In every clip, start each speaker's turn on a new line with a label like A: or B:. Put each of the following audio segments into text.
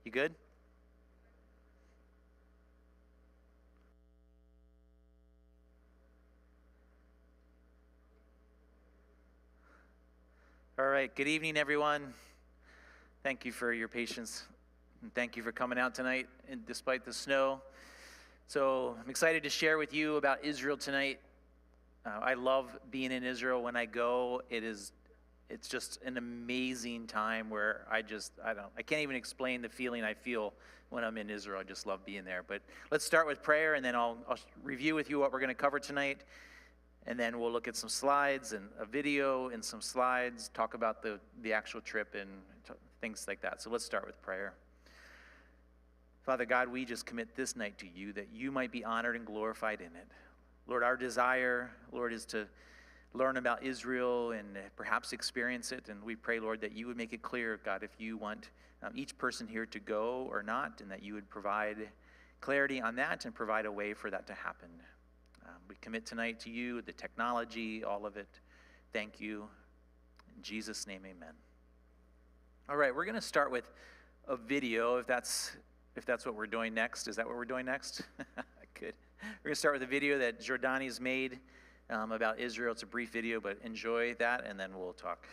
A: You good? All right. Good evening, everyone. Thank you for your patience, and thank you for coming out tonight, and despite the snow. So I'm excited to share with you about Israel tonight. I love being in Israel when I go. It's just an amazing time where I can't even explain the feeling I feel when I'm in Israel. I just love being there. But let's start with prayer, and then I'll review with you what we're going to cover tonight. And then we'll look at some slides and a video and some slides, talk about the actual trip and things like that. So let's start with prayer. Father God, we just commit this night to you that you might be honored and glorified in it. Lord, our desire, Lord, is to learn about Israel and perhaps experience it. And we pray, Lord, that you would make it clear, God, if you want each person here to go or not, and that you would provide clarity on that and provide a way for that to happen. We commit tonight to you, the technology, all of it. Thank you. In Jesus' name, amen. All right, we're going to start with a video, if that's what we're doing next. Is that what we're doing next? Good. We're going to start with a video that Jordani's made about Israel. It's a brief video, but enjoy that, and then we'll talk.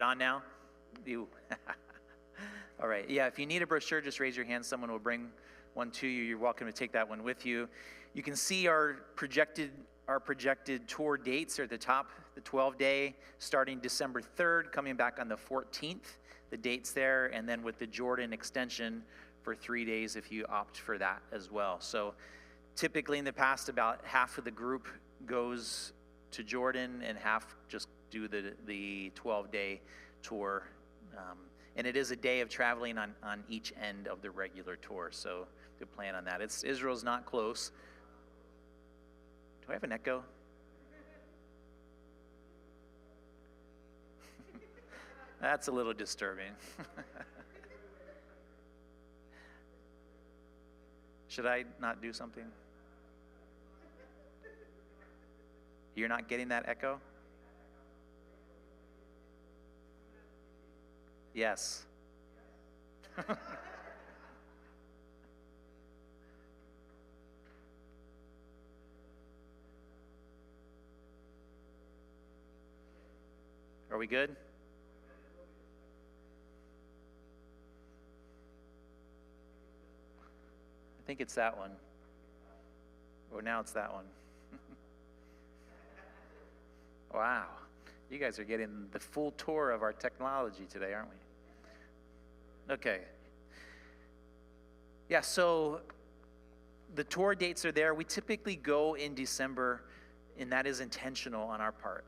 A: On now? You. All right. Yeah, if you need a brochure, just raise your hand. Someone will bring one to you. You're welcome to take that one with you. You can see our projected tour dates are at the top. The 12-day starting December 3rd, coming back on the 14th. The dates there, and then with the Jordan extension for 3 days if you opt for that as well. So typically in the past, about half of the group goes to Jordan and half just do the 12-day tour. And it is a day of traveling on each end of the regular tour, so to plan on that. Israel's not close. Do I have an echo? That's a little disturbing. Should I not do something? You're not getting that echo? Yes. Are we good? I think it's that one. Or now it's that one. Wow. You guys are getting the full tour of our technology today, aren't we? Okay. Yeah, so the tour dates are there. We typically go in December, and that is intentional on our part.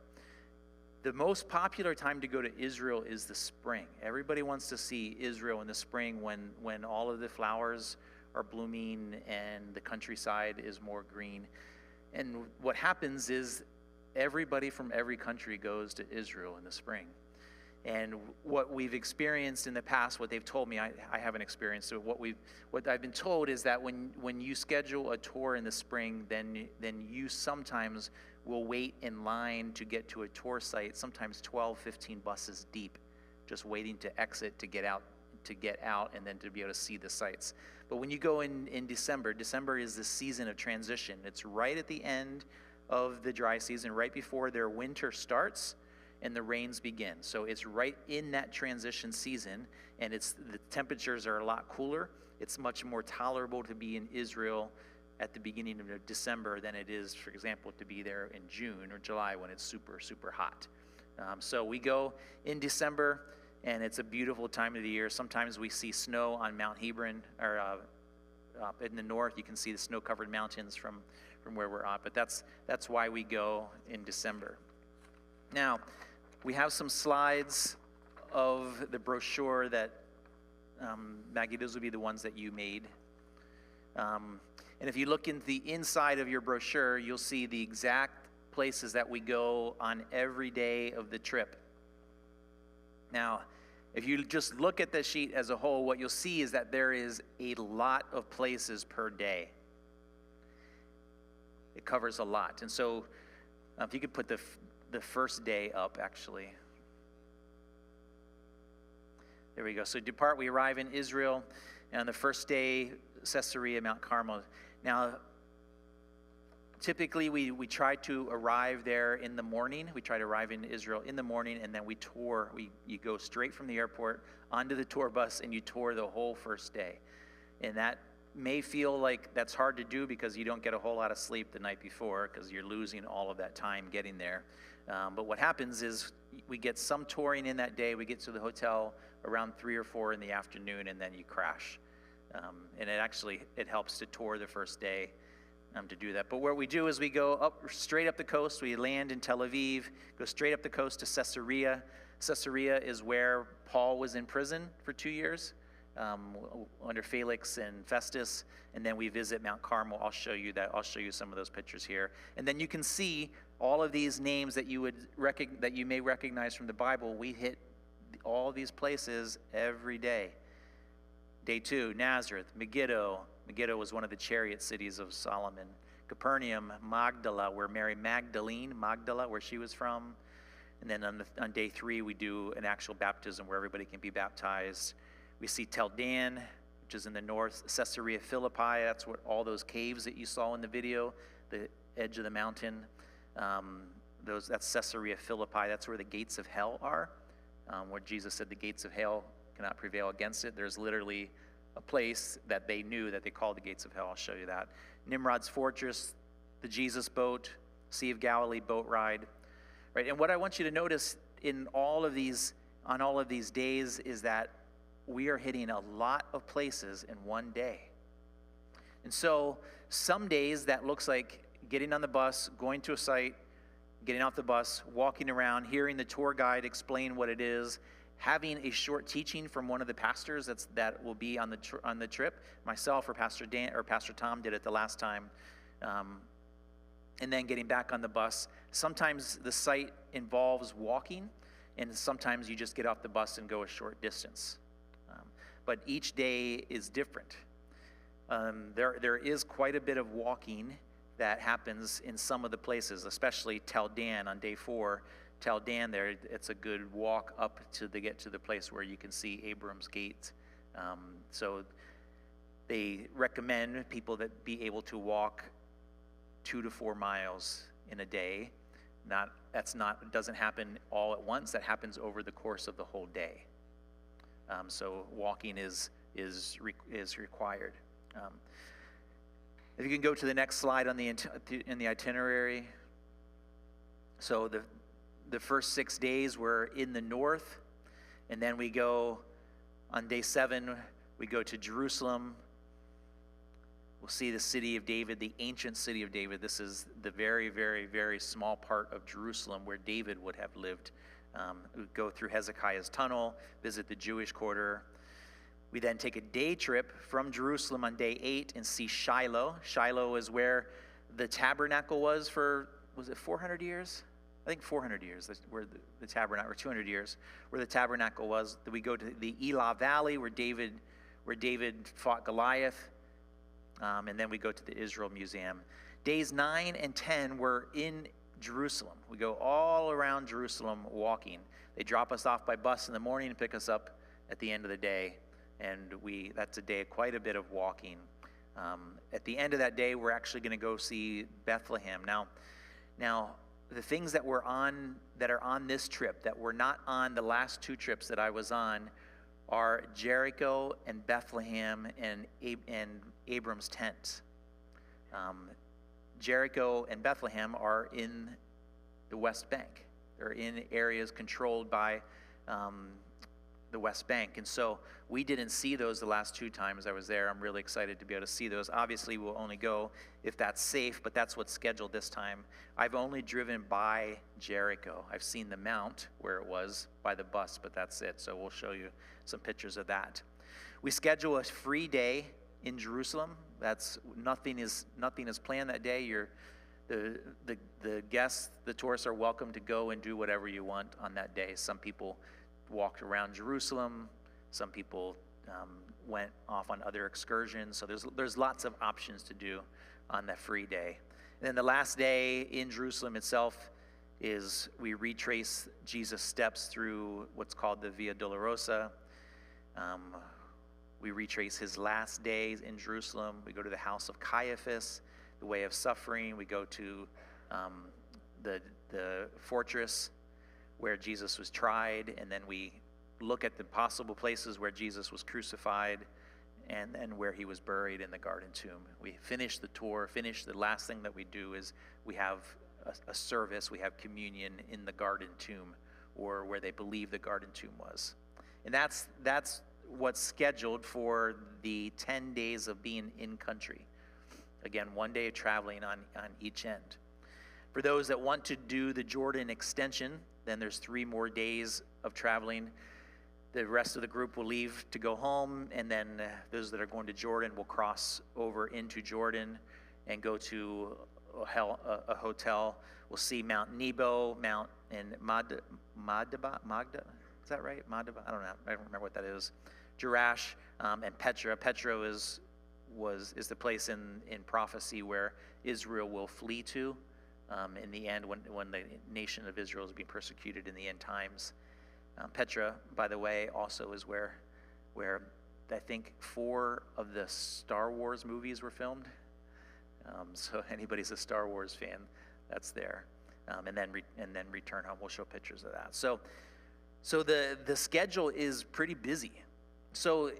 A: The most popular time to go to Israel is the spring. Everybody wants to see Israel in the spring when all of the flowers are blooming and the countryside is more green. And what happens is everybody from every country goes to Israel in the spring. And what we've experienced in the past, what they've told me, I haven't experienced it, what I've been told is that when you schedule a tour in the spring, then you sometimes will wait in line to get to a tour site, sometimes 12, 15 buses deep, just waiting to exit to get out and then to be able to see the sights. But when you go in December is the season of transition. It's right at the end of the dry season, right before their winter starts and the rains begin. So it's right in that transition season, and the temperatures are a lot cooler. It's much more tolerable to be in Israel at the beginning of December than it is, for example, to be there in June or July when it's super, super hot. So we go in December, and it's a beautiful time of the year. Sometimes we see snow on Mount Hebron, or up in the north. You can see the snow-covered mountains from where we're at, but that's why we go in December. Now, we have some slides of the brochure that, Maggie, those would be the ones that you made. And if you look into the inside of your brochure, you'll see the exact places that we go on every day of the trip. Now, if you just look at the sheet as a whole, what you'll see is that there is a lot of places per day. It covers a lot. And so if you could put the first day up, actually. There we go. So depart, we arrive in Israel, and on the first day, Caesarea, Mount Carmel. Now, typically we try to arrive there in the morning. We try to arrive in Israel in the morning, and then we tour. You go straight from the airport onto the tour bus, and you tour the whole first day. And that may feel like that's hard to do because you don't get a whole lot of sleep the night before because you're losing all of that time getting there. But what happens is we get some touring in that day. We get to the hotel around 3 or 4 in the afternoon, and then you crash. And it helps to tour the first day to do that. But what we do is we go straight up the coast. We land in Tel Aviv, go straight up the coast to Caesarea. Caesarea is where Paul was in prison for 2 years under Felix and Festus. And then we visit Mount Carmel. I'll show you that. I'll show you some of those pictures here. And then you can see all of these names that you may recognize from the Bible. We hit all these places every day. Day 2, Nazareth, Megiddo. Megiddo was one of the chariot cities of Solomon. Capernaum, Magdala, where Mary Magdalene, where she was from. And then on day 3, we do an actual baptism where everybody can be baptized. We see Tel Dan, which is in the north. Caesarea Philippi, that's what all those caves that you saw in the video, the edge of the mountain. That's Caesarea Philippi. That's where the gates of hell are. where Jesus said the gates of hell cannot prevail against it. There's literally a place that they knew that they called the gates of hell. I'll show you that. Nimrod's fortress, the Jesus boat, Sea of Galilee boat ride, right? And what I want you to notice on all of these days is that we are hitting a lot of places in one day. And so some days that looks like getting on the bus, going to a site, getting off the bus, walking around, hearing the tour guide explain what it is, having a short teaching from one of the pastors that will be on the trip. Myself or Pastor Tom did it the last time, and then getting back on the bus. Sometimes the site involves walking, and sometimes you just get off the bus and go a short distance. But each day is different. There is quite a bit of walking that happens in some of the places, especially Tel Dan on day 4. Tel Dan there, it's a good walk up to get to the place where you can see Abram's Gate. So they recommend people that be able to walk 2 to 4 miles in a day. It doesn't happen all at once. That happens over the course of the whole day. So walking is required. If you can go to the next slide in the itinerary. So the first 6 days we're in the north, and then we go on day 7, we go to Jerusalem. We'll see the city of David, the ancient city of David. This is the very, very, very small part of Jerusalem where David would have lived. We go through Hezekiah's tunnel, visit the Jewish quarter. We then take a day trip from Jerusalem on day 8 and see Shiloh. Shiloh is where the tabernacle was it 400 years? I think 400 years, that's where the tabernacle, or 200 years, where the tabernacle was. Then we go to the Elah Valley where David fought Goliath. And then we go to the Israel Museum. Days 9 and 10 were in Jerusalem. We go all around Jerusalem walking. They drop us off by bus in the morning and pick us up at the end of the day. And that's a day of quite a bit of walking. At the end of that day, we're actually going to go see Bethlehem. Now, the things that are on this trip that were not on the last 2 trips that I was on are Jericho and Bethlehem and Abram's tent. Jericho and Bethlehem are in the West Bank. They're in areas controlled by the West Bank. And so we didn't see those the last 2 times I was there. I'm really excited to be able to see those. Obviously, we'll only go if that's safe, but that's what's scheduled this time. I've only driven by Jericho. I've seen the mount where it was by the bus, but that's it. So we'll show you some pictures of that. We schedule a free day in Jerusalem. That's nothing is planned that day. The guests, the tourists are welcome to go and do whatever you want on that day. Some people walked around Jerusalem. Some people went off on other excursions. So there's lots of options to do on that free day. And then the last day in Jerusalem itself is we retrace Jesus' steps through what's called the Via Dolorosa. We retrace his last days in Jerusalem. We go to the house of Caiaphas, the way of suffering. We go to the fortress where Jesus was tried, and then we look at the possible places where Jesus was crucified and then where he was buried in the garden tomb. We finish the tour. The last thing that we do is we have a service. We have communion in the garden tomb, or where they believe the garden tomb was. And that's what's scheduled for the 10 days of being in country. Again, 1 day of traveling on each end. For those that want to do the Jordan extension, then there's 3 more days of traveling. The rest of the group will leave to go home, and then those that are going to Jordan will cross over into Jordan and go to a hotel. We'll see Mount Nebo, Mount and Magda. Is that right? Magda? I don't know. I don't remember what that is. Jerash and Petra. Petra is the place in prophecy where Israel will flee to in the end when the nation of Israel is being persecuted in the end times. Petra, by the way, also is where I think 4 of the Star Wars movies were filmed. So anybody's a Star Wars fan, that's there. And then return home. We'll show pictures of that. So So the schedule is pretty busy. So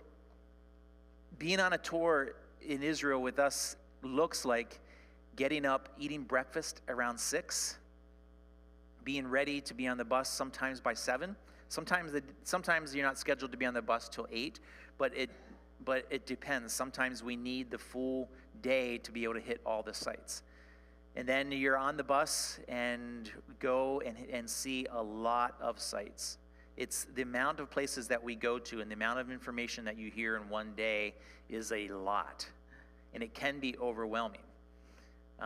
A: being on a tour in Israel with us looks like getting up, eating breakfast around 6, being ready to be on the bus sometimes by 7. Sometimes you're not scheduled to be on the bus till 8, but it depends. Sometimes we need the full day to be able to hit all the sites. And then you're on the bus and go and see a lot of sites. It's the amount of places that we go to and the amount of information that you hear in one day is a lot. And it can be overwhelming.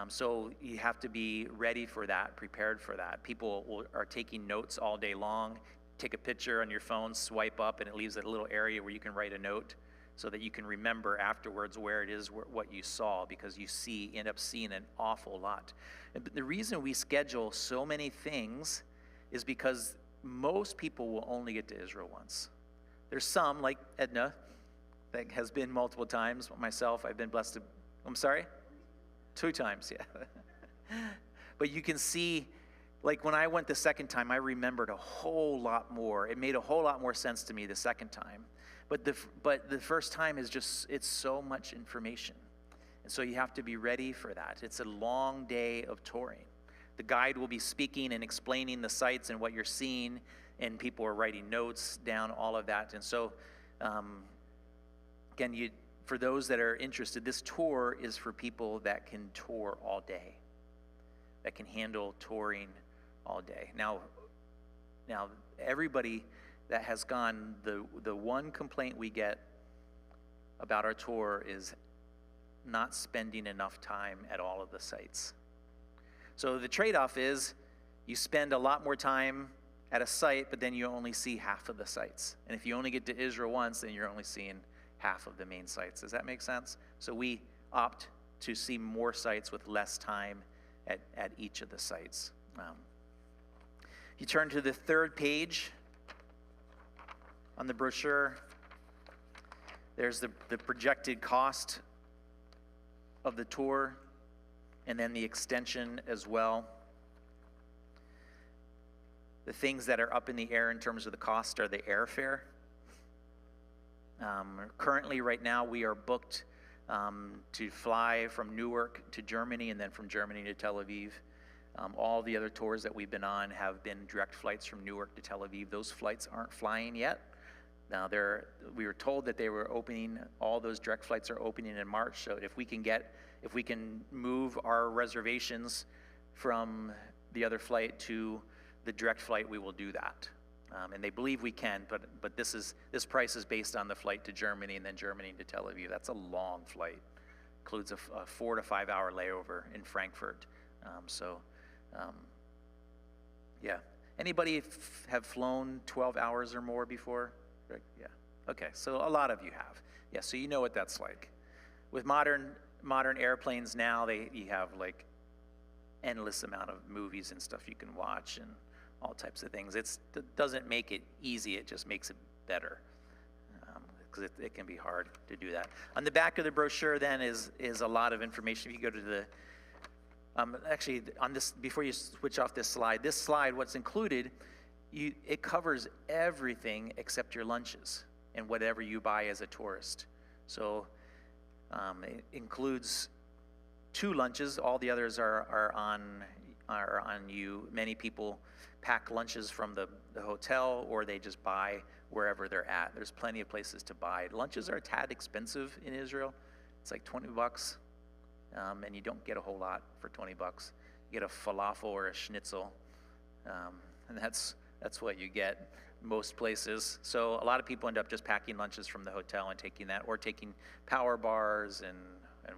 A: So you have to be ready for that, prepared for that. People are taking notes all day long. Take a picture on your phone, swipe up, and it leaves a little area where you can write a note so that you can remember afterwards where it is, what you saw, because you end up seeing an awful lot. But the reason we schedule so many things is because most people will only get to Israel once. There's some, like Edna, that has been multiple times. Myself, I've been blessed to, I'm sorry? 2 times, yeah. But you can see, like when I went the second time, I remembered a whole lot more. It made a whole lot more sense to me the second time. But the first time is just, it's so much information. And so you have to be ready for that. It's a long day of touring. The guide will be speaking and explaining the sites and what you're seeing, and people are writing notes down, all of that. And so, again, for those that are interested, this tour is for people that can tour all day, that can handle touring all day. Now everybody that has gone, the one complaint we get about our tour is not spending enough time at all of the sites. So the trade-off is you spend a lot more time at a site, but then you only see half of the sites. And if you only get to Israel once, then you're only seeing half of the main sites. Does that make sense? So we opt to see more sites with less time at each of the sites. You turn to the 3rd page on the brochure. There's the projected cost of the tour, and then the extension as well. The things that are up in the air in terms of the cost are the airfare. Currently, right now, we are booked to fly from Newark to Germany and then from Germany to Tel Aviv. All the other tours that we've been on have been direct flights from Newark to Tel Aviv. Those flights aren't flying yet. Now, we were told that they were opening, all those direct flights are opening in March. So if we can move our reservations from the other flight to the direct flight, we will do that. And they believe we can, but this price is based on the flight to Germany and then Germany to Tel Aviv. That's a long flight. Includes a 4 to 5 hour layover in Frankfurt. Yeah. Anybody have flown 12 hours or more before? Yeah. Okay. So a lot of you have. Yeah. So you know what that's like. With modern airplanes now, you have like endless amount of movies and stuff you can watch and all types of things. It doesn't make it easy, it just makes it better, because it can be hard to do that. On the back of the brochure then is a lot of information. If you go to the, actually on this, before you switch off this slide, what's included, it covers everything except your lunches and whatever you buy as a tourist. So it includes 2 lunches, all the others are on you. Many people pack lunches from the hotel, or they just buy wherever they're at. There's plenty of places to buy. Lunches are a tad expensive in Israel. It's like $20, and you don't get a whole lot for $20. You get a falafel or a schnitzel, and that's what you get most places. So a lot of people end up just packing lunches from the hotel and taking that, or taking power bars and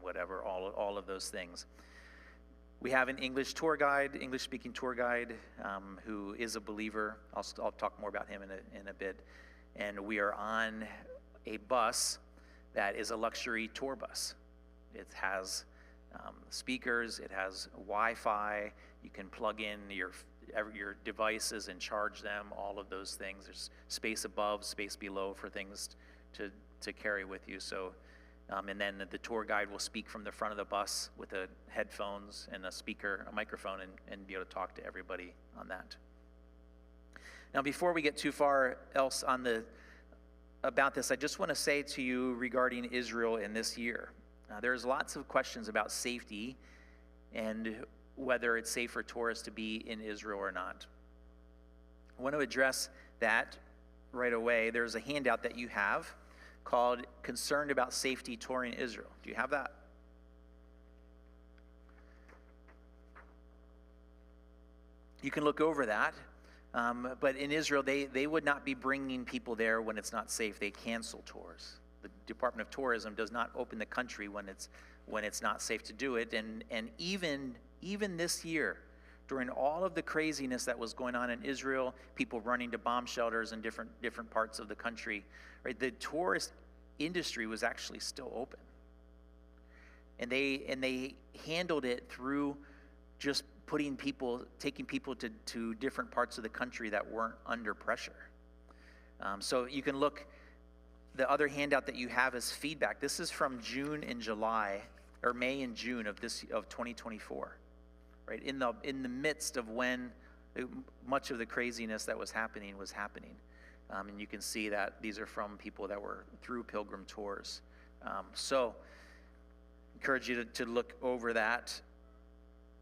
A: whatever, all of those things. We have an English-speaking tour guide, who is a believer. I'll talk more about him in a bit. And we are on a bus that is a luxury tour bus. It has speakers, it has Wi-Fi. You can plug in your devices and charge them, all of those things. There's space above, space below for things to carry with you. So. And then the tour guide will speak from the front of the bus with the headphones and a microphone, and be able to talk to everybody on that. Now, before we get too far else about this, I just want to say to you regarding Israel in this year. There's lots of questions about safety and whether it's safe for tourists to be in Israel or not. I want to address that right away. There's a handout that you have called Concerned About Safety Touring Israel. Do you have that? You can look over that. But in Israel, they would not be bringing people there when it's not safe. They cancel tours. The Department of Tourism does not open the country when it's not safe to do it. And even this year, during all of the craziness that was going on in Israel, people running to bomb shelters in different parts of the country, right? The tourist industry was actually still open, and they handled it through just taking people to different parts of the country that weren't under pressure. So you can look. The other handout that you have is feedback. This is from June and July, or May and June of 2024, right? In the midst of when much of the craziness that was happening, and you can see that these are from people that were through pilgrim tours. So, encourage you to look over that.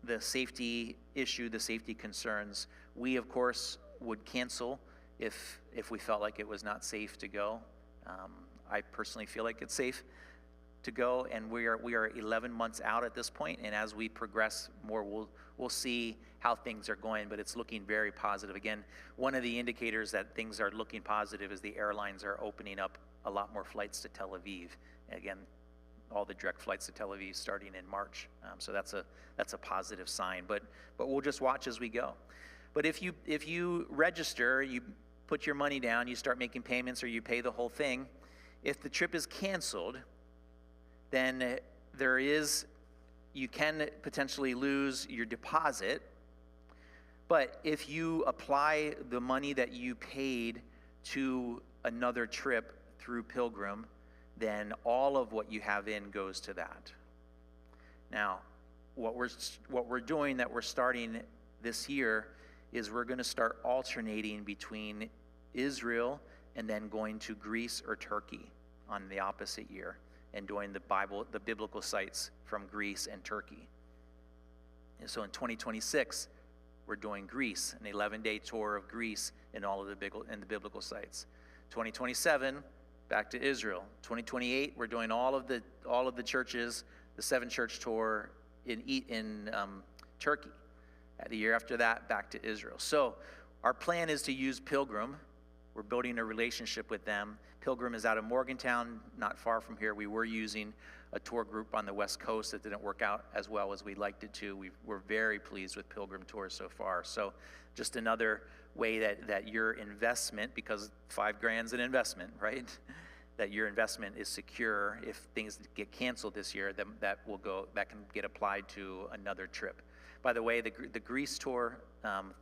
A: The safety issue, the safety concerns. We, of course, would cancel if we felt like it was not safe to go. I personally feel like it's safe to go, and we are 11 months out at this point, and as we progress more, we'll see how things are going, but it's looking very positive. Again, one of the indicators that things are looking positive is the airlines are opening up a lot more flights to Tel Aviv. And again, all the direct flights to Tel Aviv starting in March. So that's a positive sign, but we'll just watch as we go. But if you register, you put your money down, you start making payments, or you pay the whole thing. If the trip is canceled, then you can potentially lose your deposit. But if you apply the money that you paid to another trip through Pilgrim, then all of what you have in goes to that. Now, what we're doing that we're starting this year is we're going to start alternating between Israel and then going to Greece or Turkey on the opposite year, and doing the biblical sites from Greece and Turkey. And so in 2026, we're doing Greece, an 11-day tour of Greece and all of the biblical sites. 2027, back to Israel. 2028, we're doing all of the churches, the 7-church tour in Turkey. The year after that, back to Israel. So our plan is to use Pilgrim. We're building a relationship with them. Pilgrim is out of Morgantown, not far from here. We were using a tour group on the West Coast that didn't work out as well as we liked it to. We're very pleased with Pilgrim Tours so far. So just another way that your investment, because $5,000's an investment, right? That your investment is secure. If things get canceled this year, then that can get applied to another trip. By the way, the Greece tour,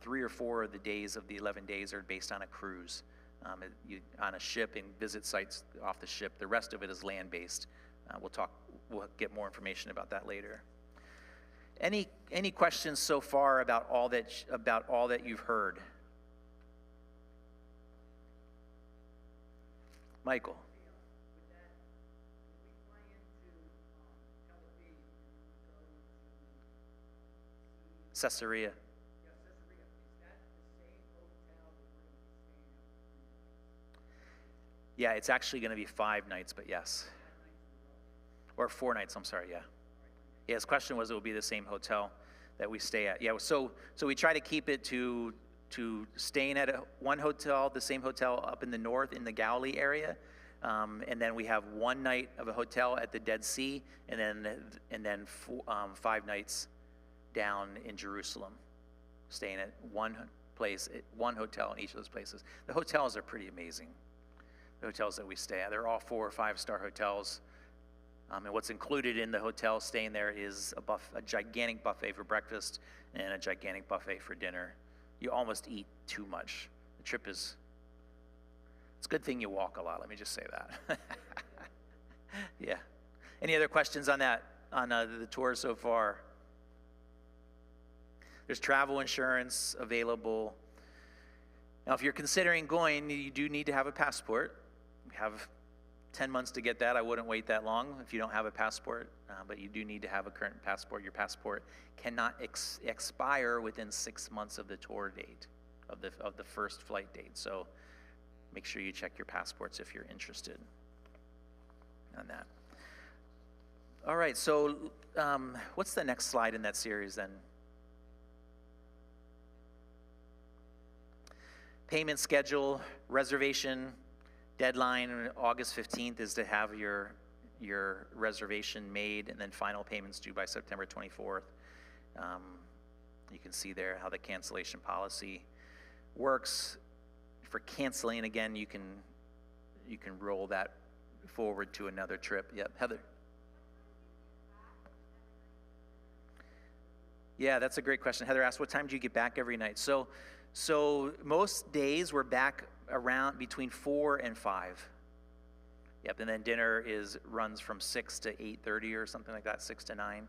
A: 3 or 4 of the days of the 11 days are based on a cruise, on a ship, and visit sites off the ship. The rest of it is land-based. We'll get more information about that later. Any questions so far about all that you've heard? Michael. Caesarea. Yeah, it's actually going to be 5 nights, but yes. Or 4 nights, I'm sorry, yeah. Yeah, his question was it will be the same hotel that we stay at. Yeah, so we try to keep it to staying at one hotel, the same hotel up in the north in the Galilee area. And then we have 1 night of a hotel at the Dead Sea, and then 5 nights down in Jerusalem, staying at one place, one hotel in each of those places. The hotels are pretty amazing. The hotels that we stay at, they're all 4 or 5-star hotels. And what's included in the hotel staying there is a gigantic buffet for breakfast and a gigantic buffet for dinner. You almost eat too much. The trip it's a good thing you walk a lot, let me just say that. Yeah. Any other questions on that, on the tour so far? There's travel insurance available. Now, if you're considering going, you do need to have a passport. We have 10 months to get that. I wouldn't wait that long if you don't have a passport, but you do need to have a current passport. Your passport cannot expire within 6 months of the tour date, of the first flight date. So make sure you check your passports if you're interested on that. All right, so what's the next slide in that series then? Payment schedule, reservation, deadline, August 15th is to have your reservation made, and then final payments due by September 24th. You can see there how the cancellation policy works. For canceling, again, you can roll that forward to another trip. Yep, Heather. Yeah, that's a great question. Heather asked, what time do you get back every night? So most days we're back around between 4 and 5. Yep, and then dinner runs from 6 to 8:30 or something like that, 6 to 9.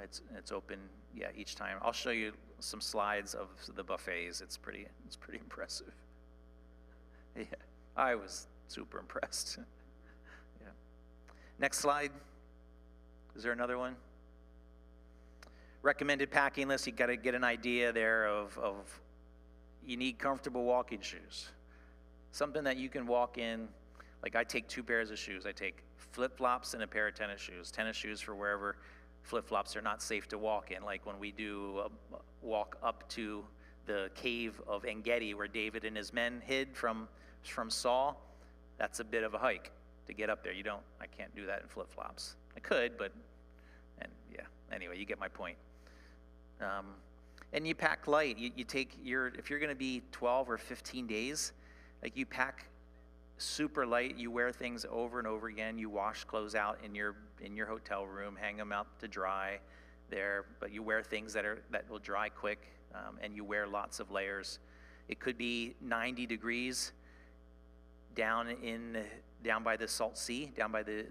A: It's open, yeah, each time. I'll show you some slides of the buffets. It's pretty impressive. Yeah, I was super impressed. Yeah. Next slide. Is there another one? Recommended packing list. You got to get an idea there of you need comfortable walking shoes. Something that you can walk in. Like I take 2 pairs of shoes. I take flip-flops and a pair of tennis shoes. Tennis shoes for wherever flip-flops are not safe to walk in. Like when we do a walk up to the cave of En-Gedi where David and his men hid from Saul, that's a bit of a hike to get up there. I can't do that in flip-flops. I could, anyway, you get my point. And you pack light. You take if you're going to be 12 or 15 days, like you pack super light. You wear things over and over again. You wash clothes out in your hotel room, hang them out to dry there. But you wear things that will dry quick, and you wear lots of layers. It could be 90 degrees down by the Salt Sea, down by the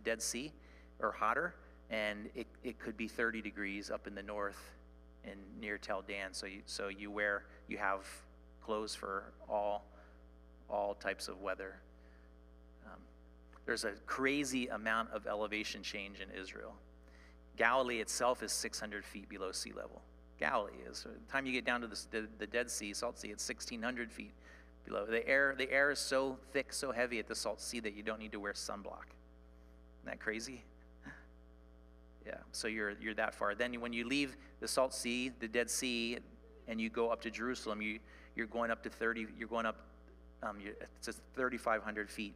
A: Dead Sea, or hotter. And it could be 30 degrees up in the north and near Tel Dan. So you have clothes for all types of weather. There's a crazy amount of elevation change in Israel. Galilee itself is 600 feet below sea level. Galilee is. So by the time you get down to the Dead Sea, Salt Sea, it's 1,600 feet below. The air is so thick, so heavy at the Salt Sea that you don't need to wear sunblock. Isn't that crazy? Yeah, so you're that far. Then when you leave the Salt Sea, the Dead Sea, and you go up to Jerusalem, you're going up to 30. You're going up. It's a 3,500 feet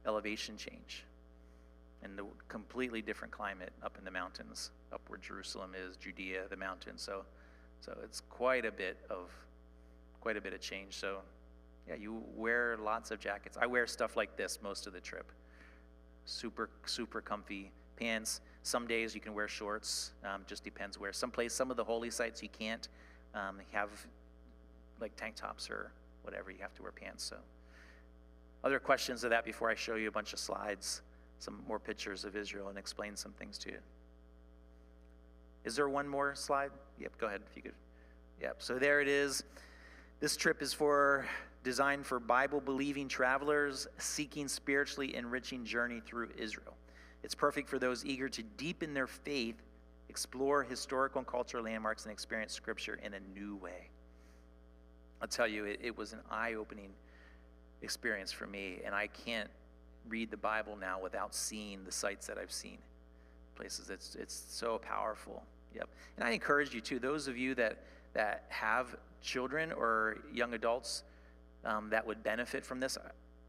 A: elevation change, and the completely different climate up in the mountains, up where Jerusalem is, Judea, the mountains. So it's quite a bit of change. So yeah, you wear lots of jackets. I wear stuff like this most of the trip. Super comfy pants. Some days you can wear shorts. Just depends where. Some of the holy sites you can't have like tank tops or whatever. You have to wear pants. So, other questions of that before I show you a bunch of slides, some more pictures of Israel, and explain some things to you. Is there one more slide? Yep. Go ahead if you could. Yep. So there it is. This trip is designed for Bible-believing travelers seeking spiritually enriching journey through Israel. It's perfect for those eager to deepen their faith, explore historical and cultural landmarks, and experience Scripture in a new way. I'll tell you, it was an eye-opening experience for me, and I can't read the Bible now without seeing the sites that I've seen. Places, it's so powerful. Yep. And I encourage you too, those of you that have children or young adults that would benefit from this.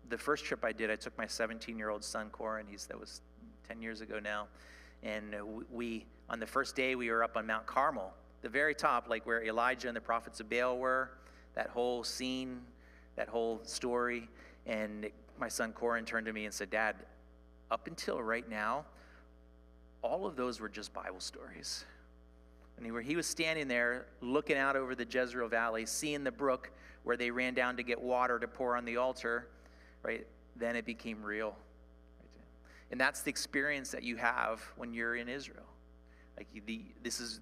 A: The first trip I did, I took my 17-year-old son, Corin. That was 10 years ago now. And we, on the first day, we were up on Mount Carmel, the very top, like where Elijah and the prophets of Baal were, that whole scene, that whole story. And my son, Corin, turned to me and said, Dad, up until right now, all of those were just Bible stories. And he was standing there looking out over the Jezreel Valley, seeing the brook where they ran down to get water to pour on the altar, right? Then it became real. And that's the experience that you have when you're in Israel. Like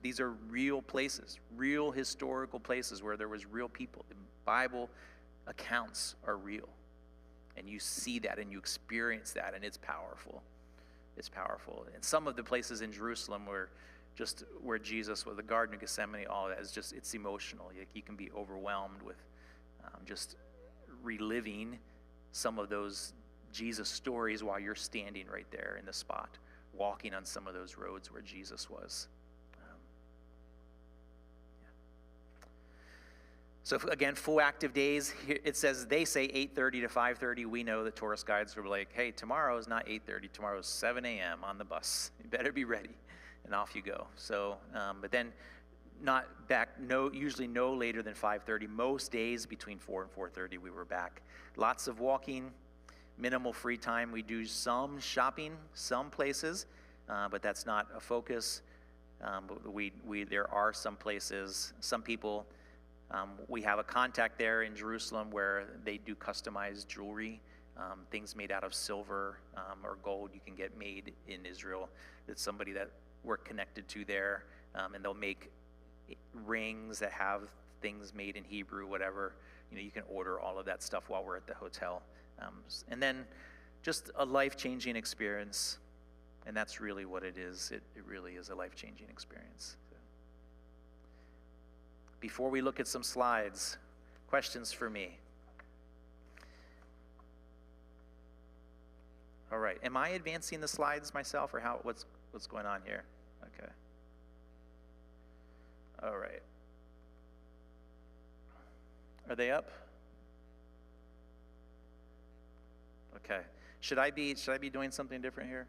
A: these are real places, real historical places where there was real people. The Bible accounts are real. And you see that and you experience that, and it's powerful. It's powerful. And some of the places in Jerusalem where Jesus was, the Garden of Gethsemane, all of that is just, it's emotional. You can be overwhelmed with just reliving some of those Jesus stories while you're standing right there in the spot, walking on some of those roads where Jesus was. So again, full active days. It says, they say 8:30 to 5:30. We know that tourist guides are like, hey, tomorrow is not 8:30. Tomorrow is 7 a.m. on the bus. You better be ready. And off you go. So, but then usually no later than 5:30. Most days between 4 and 4:30 we were back. Lots of walking, minimal free time. We do some shopping, some places, but that's not a focus. But there are some places, some people. We have a contact there in Jerusalem where they do customized jewelry, things made out of silver or gold you can get made in Israel. It's somebody that we're connected to there, and they'll make rings that have things made in Hebrew, whatever. You can order all of that stuff while we're at the hotel. And then just a life-changing experience, and that's really what it is. It really is a life-changing experience. Before we look at some slides, questions for me? All right. Am I advancing the slides myself, or what's going on here? Okay. All right. Are they up? Okay. Should I be doing something different here?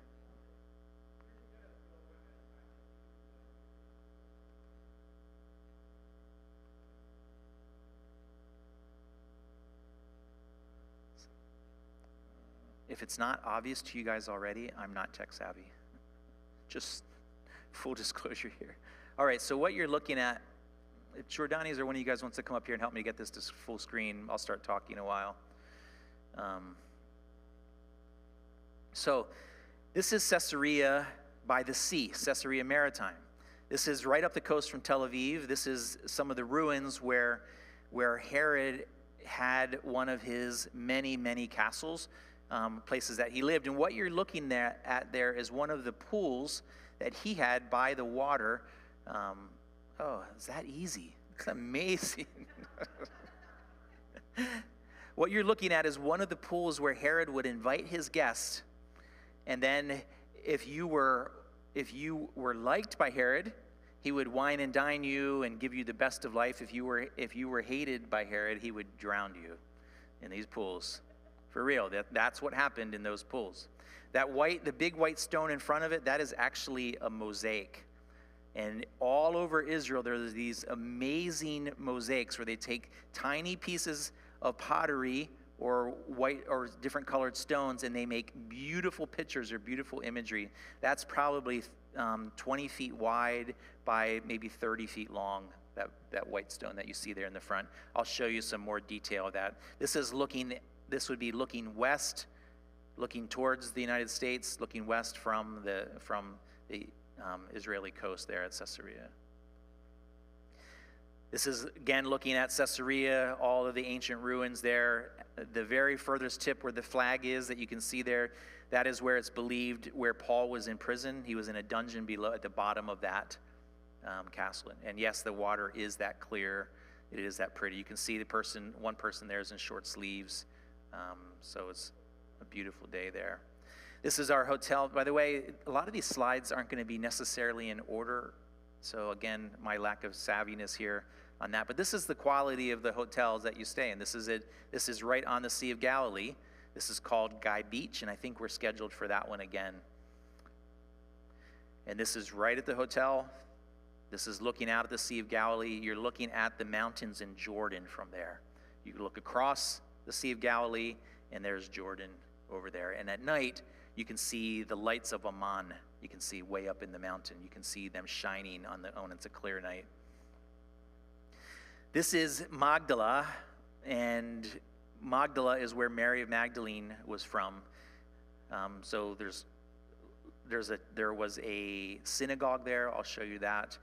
A: If it's not obvious to you guys already, I'm not tech savvy. Just full disclosure here. All right, so what you're looking at, if Jordani's or one of you guys wants to come up here and help me get this to full screen, I'll start talking in a while. So this is Caesarea by the sea, Caesarea Maritime. This is right up the coast from Tel Aviv. This is some of the ruins where Herod had one of his many, many castles. Places that he lived. And what you're looking at there is one of the pools that he had by the water. Oh, is that easy? It's amazing. What you're looking at is one of the pools where Herod would invite his guests, and then if you were liked by Herod, he would wine and dine you and give you the best of life. If you were hated by Herod, he would drown you in these pools. For real, that's what happened in those pools. The big white stone in front of it, that is actually a mosaic. And all over Israel, there's these amazing mosaics where they take tiny pieces of pottery or white or different colored stones, and they make beautiful pictures or beautiful imagery. That's probably 20 feet wide by maybe 30 feet long, that white stone that you see there in the front. I'll show you some more detail of that. This would be looking west, looking towards the United States, looking west from the Israeli coast there at Caesarea. This is, again, looking at Caesarea, all of the ancient ruins there. The very furthest tip where the flag is that you can see there, that is where it's believed where Paul was in prison. He was in a dungeon below at the bottom of that castle. And yes, the water is that clear. It is that pretty. You can see one person there is in short sleeves. So it's a beautiful day there. This is our hotel. By the way, a lot of these slides aren't going to be necessarily in order. So again, my lack of savviness here on that. But this is the quality of the hotels that you stay in. This is it. This is right on the Sea of Galilee. This is called Guy Beach, and I think we're scheduled for that one again. And this is right at the hotel. This is looking out at the Sea of Galilee. You're looking at the mountains in Jordan from there. You can look across the Sea of Galilee, and there's Jordan over there. And at night, you can see the lights of Amman. You can see way up in the mountain. You can see them shining when it's a clear night. This is Magdala, and Magdala is where Mary of Magdalene was from. So there was a synagogue there. I'll show you that.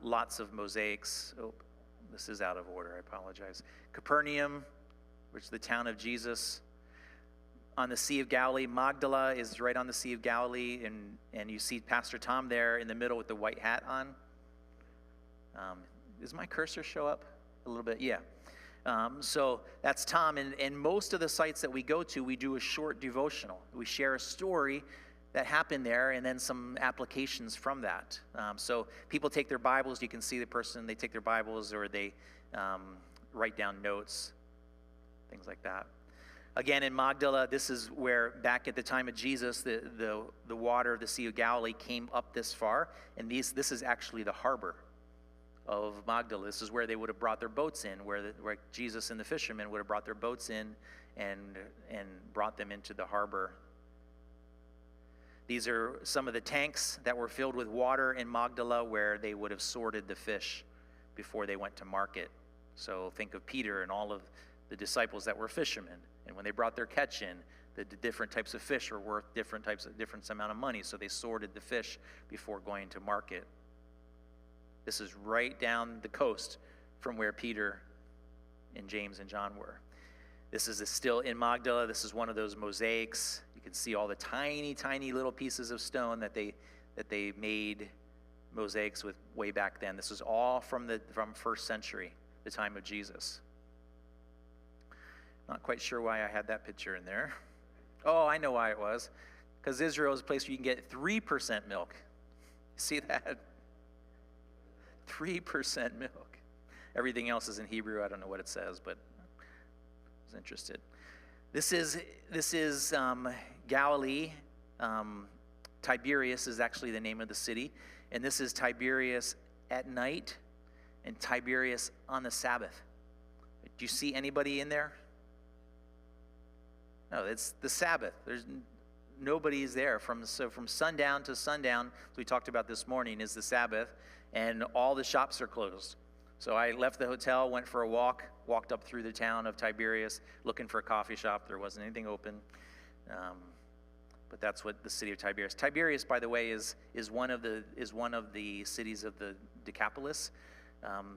A: Lots of mosaics. Oh, this is out of order. I apologize. Capernaum, which is the town of Jesus, on the Sea of Galilee. Magdala is right on the Sea of Galilee, and you see Pastor Tom there in the middle with the white hat on. Does my cursor show up a little bit? Yeah. So that's Tom, and most of the sites that we go to, we do a short devotional. We share a story that happened there, and then some applications from that. So people take their Bibles. You can see the person, they take their Bibles, or they write down notes, things like that. Again, in Magdala, this is where, back at the time of Jesus, the water of the Sea of Galilee came up this far, and this is actually the harbor of Magdala. This is where they would have brought their boats in, where Jesus and the fishermen would have brought their boats in and brought them into the harbor. These are some of the tanks that were filled with water in Magdala, where they would have sorted the fish before they went to market. So think of Peter and all of the disciples that were fishermen. And when they brought their catch in, the different types of fish were worth different amount of money. So they sorted the fish before going to market. This is right down the coast from where Peter and James and John were. This is still in Magdala. This is one of those mosaics. You can see all the tiny, tiny little pieces of stone that they made mosaics with way back then. This is all from first century, the time of Jesus. Not quite sure why I had that picture in there. Oh, I know why it was. Because Israel is a place where you can get 3% milk. See that? 3% milk. Everything else is in Hebrew. I don't know what it says, but I was interested. This is Galilee. Tiberias is actually the name of the city. And this is Tiberias at night and Tiberias on the Sabbath. Do you see anybody in there? No, it's the Sabbath. There's nobody's there. From sundown to sundown, as we talked about this morning, is the Sabbath, and all the shops are closed. So I left the hotel, went for a walked up through the town of Tiberias, looking for a coffee shop. There wasn't anything open. But that's what the city of Tiberias. Tiberias, by the way, is one of the cities of the Decapolis.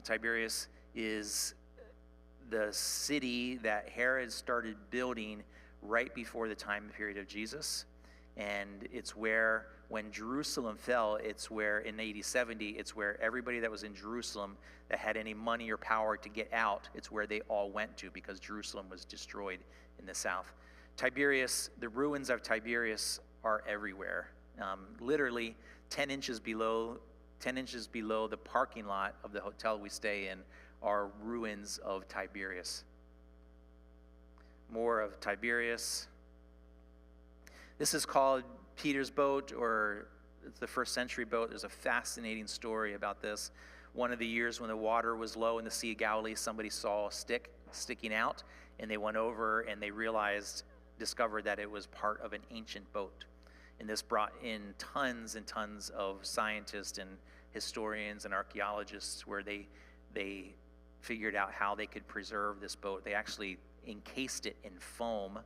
A: Tiberias is the city that Herod started building right before the time period of Jesus. And it's where, when Jerusalem fell, it's where in AD 70, it's where everybody that was in Jerusalem that had any money or power to get out, it's where they all went to, because Jerusalem was destroyed in the south. Tiberias, the ruins of Tiberias are everywhere. Literally 10 inches below the parking lot of the hotel we stay in are ruins of Tiberias. More of Tiberias. This is called Peter's boat, or it's the first century boat. There's a fascinating story about this. One of the years when the water was low in the Sea of Galilee, somebody saw a stick sticking out, and they went over and they discovered that it was part of an ancient boat. And this brought in tons and tons of scientists and historians and archaeologists, where they figured out how they could preserve this boat. They actually encased it in foam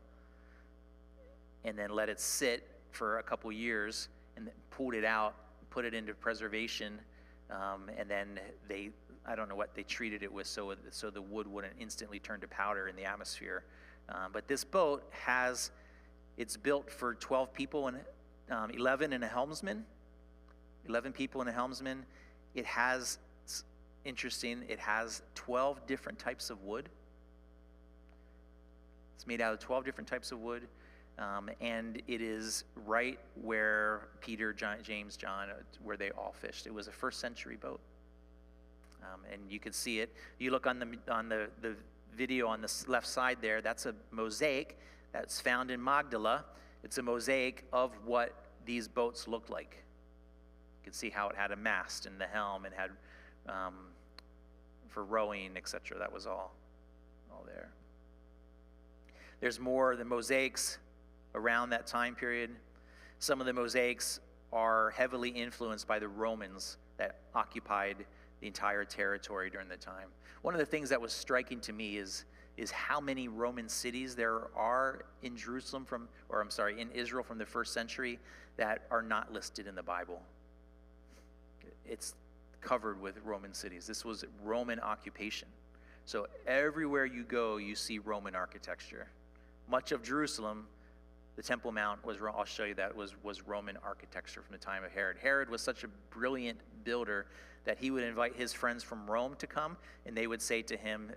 A: and then let it sit for a couple years, and then pulled it out, put it into preservation, and then I don't know what they treated it with, so the wood wouldn't instantly turn to powder in the atmosphere. But this boat it's built for 12 people and 11 and a helmsman. 11 people and a helmsman. It's interesting, it has 12 different types of wood. It's made out of 12 different types of wood. And it is right where Peter, James, John, where they all fished. It was a first century boat. And you can see it. You look on the video on the left side there, that's a mosaic that's found in Magdala. It's a mosaic of what these boats looked like. You can see how it had a mast and the helm, and had for rowing, etc. That was all there. There's more of the mosaics around that time period. Some of the mosaics are heavily influenced by the Romans that occupied the entire territory during the time. One of the things that was striking to me is is how many Roman cities there are in in Israel from the first century that are not listed in the Bible. It's covered with Roman cities. This was Roman occupation. So everywhere you go, you see Roman architecture. Much of Jerusalem, the Temple Mount I'll show you that, was Roman architecture from the time of Herod. Herod was such a brilliant builder that he would invite his friends from Rome to come, and they would say to him,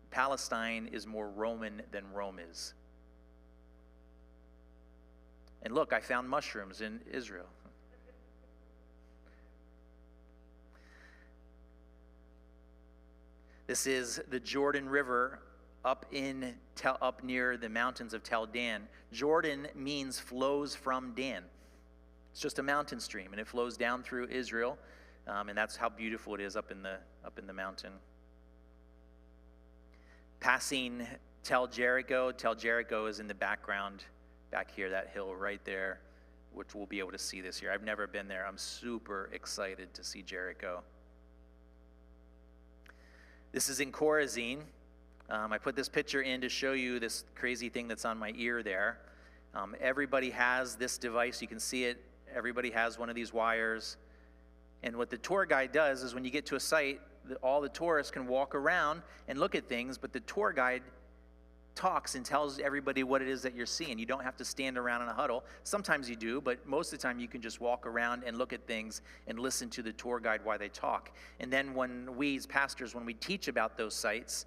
A: Palestine is more Roman than Rome is. And look, I found mushrooms in Israel. This is the Jordan River up near the mountains of Tel Dan. Jordan means flows from Dan. It's just a mountain stream, and it flows down through Israel, and that's how beautiful it is up in the mountain. Passing Tel Jericho. Tel Jericho is in the background back here, that hill right there, which we'll be able to see this year. I've never been there. I'm super excited to see Jericho. This is in Chorazin. I put this picture in to show you this crazy thing that's on my ear there. Everybody has this device. You can see it. Everybody has one of these wires. And what the tour guide does is when you get to a site, all the tourists can walk around and look at things, but the tour guide talks and tells everybody what it is that you're seeing. You don't have to stand around in a huddle. Sometimes you do, but most of the time you can just walk around and look at things and listen to the tour guide while they talk. And then when we as pastors, when we teach about those sites,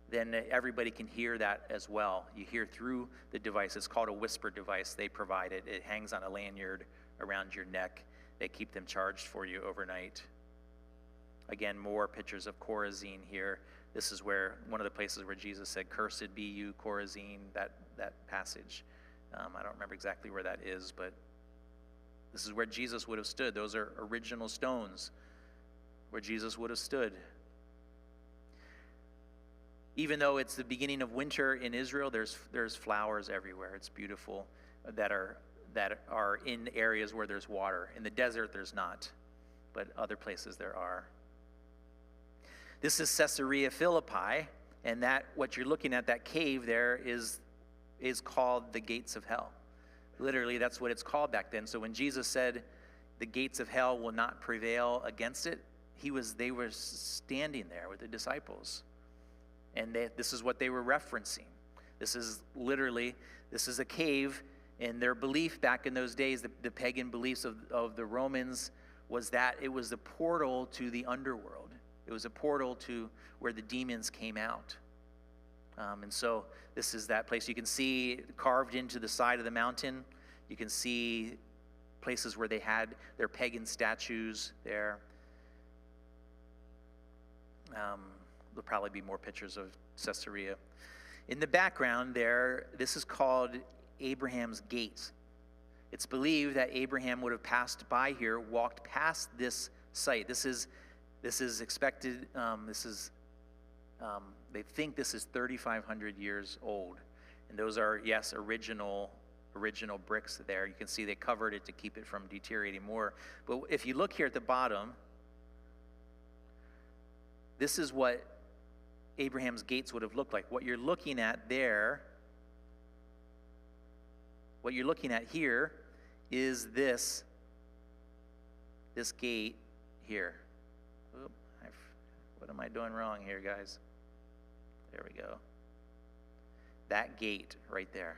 A: then everybody can hear that as well. You hear through the device. It's called a whisper device. They provide it. It hangs on a lanyard around your neck. They keep them charged for you overnight. Again, more pictures of Chorazin here. This is where one of the places where Jesus said, "Cursed be you, Chorazin," that passage. I don't remember exactly where that is, but this is where Jesus would have stood. Those are original stones where Jesus would have stood. Even though it's the beginning of winter in Israel, there's flowers everywhere. It's beautiful that are in areas where there's water. In the desert, there's not, but other places there are. This is Caesarea Philippi, and what you're looking at, that cave there, is called the gates of hell. Literally, that's what it's called back then. So when Jesus said the gates of hell will not prevail against it, they were standing there with the disciples, and this is what they were referencing. This is a cave, and their belief back in those days, the pagan beliefs of the Romans, was that it was the portal to the underworld. It was a portal to where the demons came out. And so this is that place. You can see carved into the side of the mountain, you can see places where they had their pagan statues there. There'll probably be more pictures of Caesarea. In the background there, this is called Abraham's Gate. It's believed that Abraham would have passed by here, walked past this site. This is expected. They think this is 3,500 years old, and those are, yes, original bricks there. You can see they covered it to keep it from deteriorating more. But if you look here at the bottom, this is what Abraham's gates would have looked like. What you're looking at there, what you're looking at here, is this gate here. Oop, what am I doing wrong here, guys? There we go. That gate right there.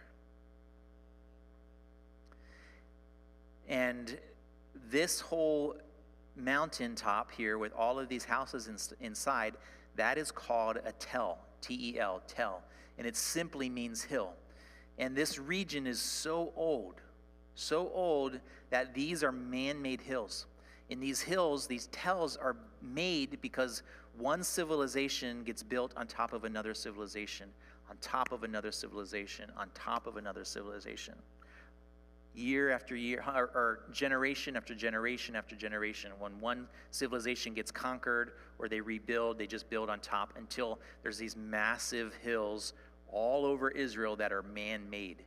A: And this whole mountaintop here with all of these houses inside, that is called a tell, T-E-L, tell. And it simply means hill. And this region is so old that these are man-made hills. In these hills, these tells are made because one civilization gets built on top of another civilization, on top of another civilization, on top of another civilization. Year after year, or generation after generation after generation. When one civilization gets conquered or they rebuild, they just build on top until there's these massive hills all over Israel that are man-made.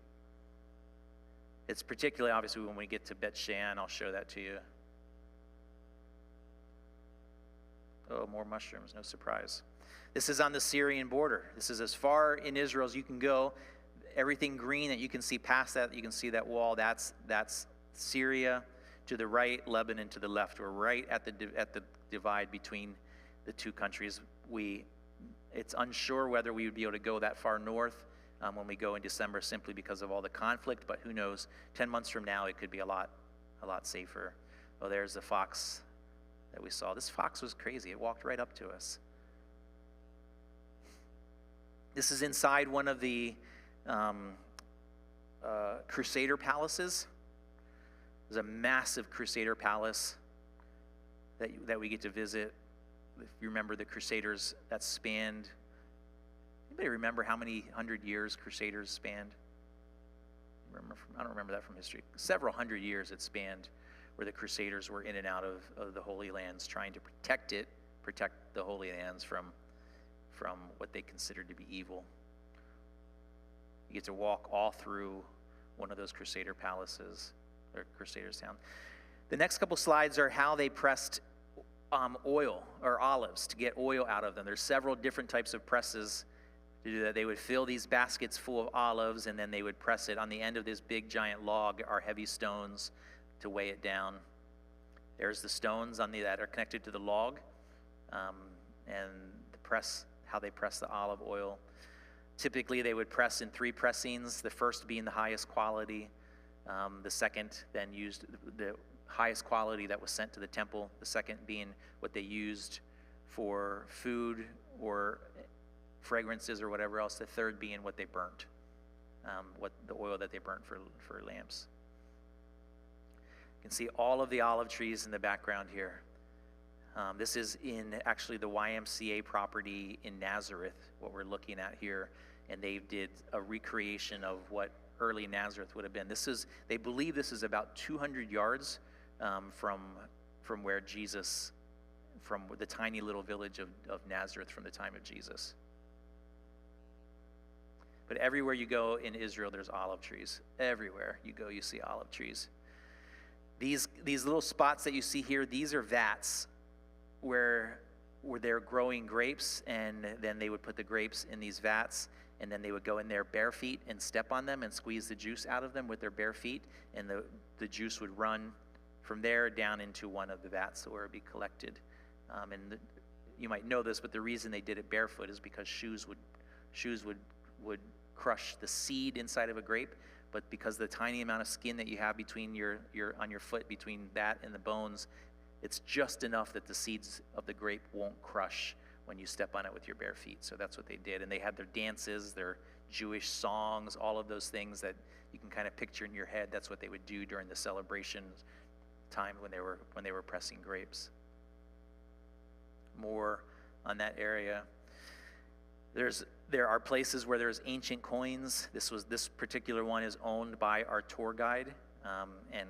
A: It's particularly obviously when we get to Bet Shean. I'll show that to you. Oh, more mushrooms, no surprise. This is on the Syrian border. This is as far in Israel as you can go. Everything green that you can see past that, you can see that wall, that's Syria to the right, Lebanon to the left. We're right at the divide between the two countries. It's unsure whether we would be able to go that far north when we go in December, simply because of all the conflict, but who knows, 10 months from now it could be a lot safer. Oh, there's the fox that we saw. This fox was crazy. It walked right up to us. This is inside one of the Crusader palaces. There's a massive Crusader palace that we get to visit. If you remember the Crusaders, that spanned, anybody remember how many 100 years Crusaders spanned? I don't remember that from history. Several hundred years it spanned, where the Crusaders were in and out of the Holy Lands, trying to protect the Holy Lands from what they considered to be evil. You get to walk all through one of those Crusader palaces, or Crusaders town. The next couple slides are how they pressed oil or olives to get oil out of them. There's several different types of presses to do that. They would fill these baskets full of olives, and then they would press it. On the end of this big giant log are heavy stones to weigh it down. There's the stones that are connected to the log, and the press, how they press the olive oil. Typically, they would press in 3 pressings, the first being the highest quality, the second then used the highest quality that was sent to the temple, the second being what they used for food or fragrances or whatever else, the third being what they burnt, what the oil that they burnt for lamps. You can see all of the olive trees in the background here. This is in actually the YMCA property in Nazareth, what we're looking at here, and they did a recreation of what early Nazareth would have been. They believe this is about 200 yards from where Jesus, from the tiny little village of Nazareth from the time of Jesus. But everywhere you go in Israel, there's olive trees. Everywhere you go, you see olive trees. These little spots that you see here, these are vats where they're growing grapes, and then they would put the grapes in these vats, and then they would go in there bare feet and step on them and squeeze the juice out of them with their bare feet, and the juice would run from there down into one of the vats where it would be collected. You might know this, but the reason they did it barefoot is because shoes would crush the seed inside of a grape, but because the tiny amount of skin that you have between on your foot, between that and the bones, it's just enough that the seeds of the grape won't crush when you step on it with your bare feet. So that's what they did. And they had their dances, their Jewish songs, all of those things that you can kind of picture in your head. That's what they would do during the celebration time when they were pressing grapes. More on that area. There are places where there's ancient coins. This particular one is owned by our tour guide, and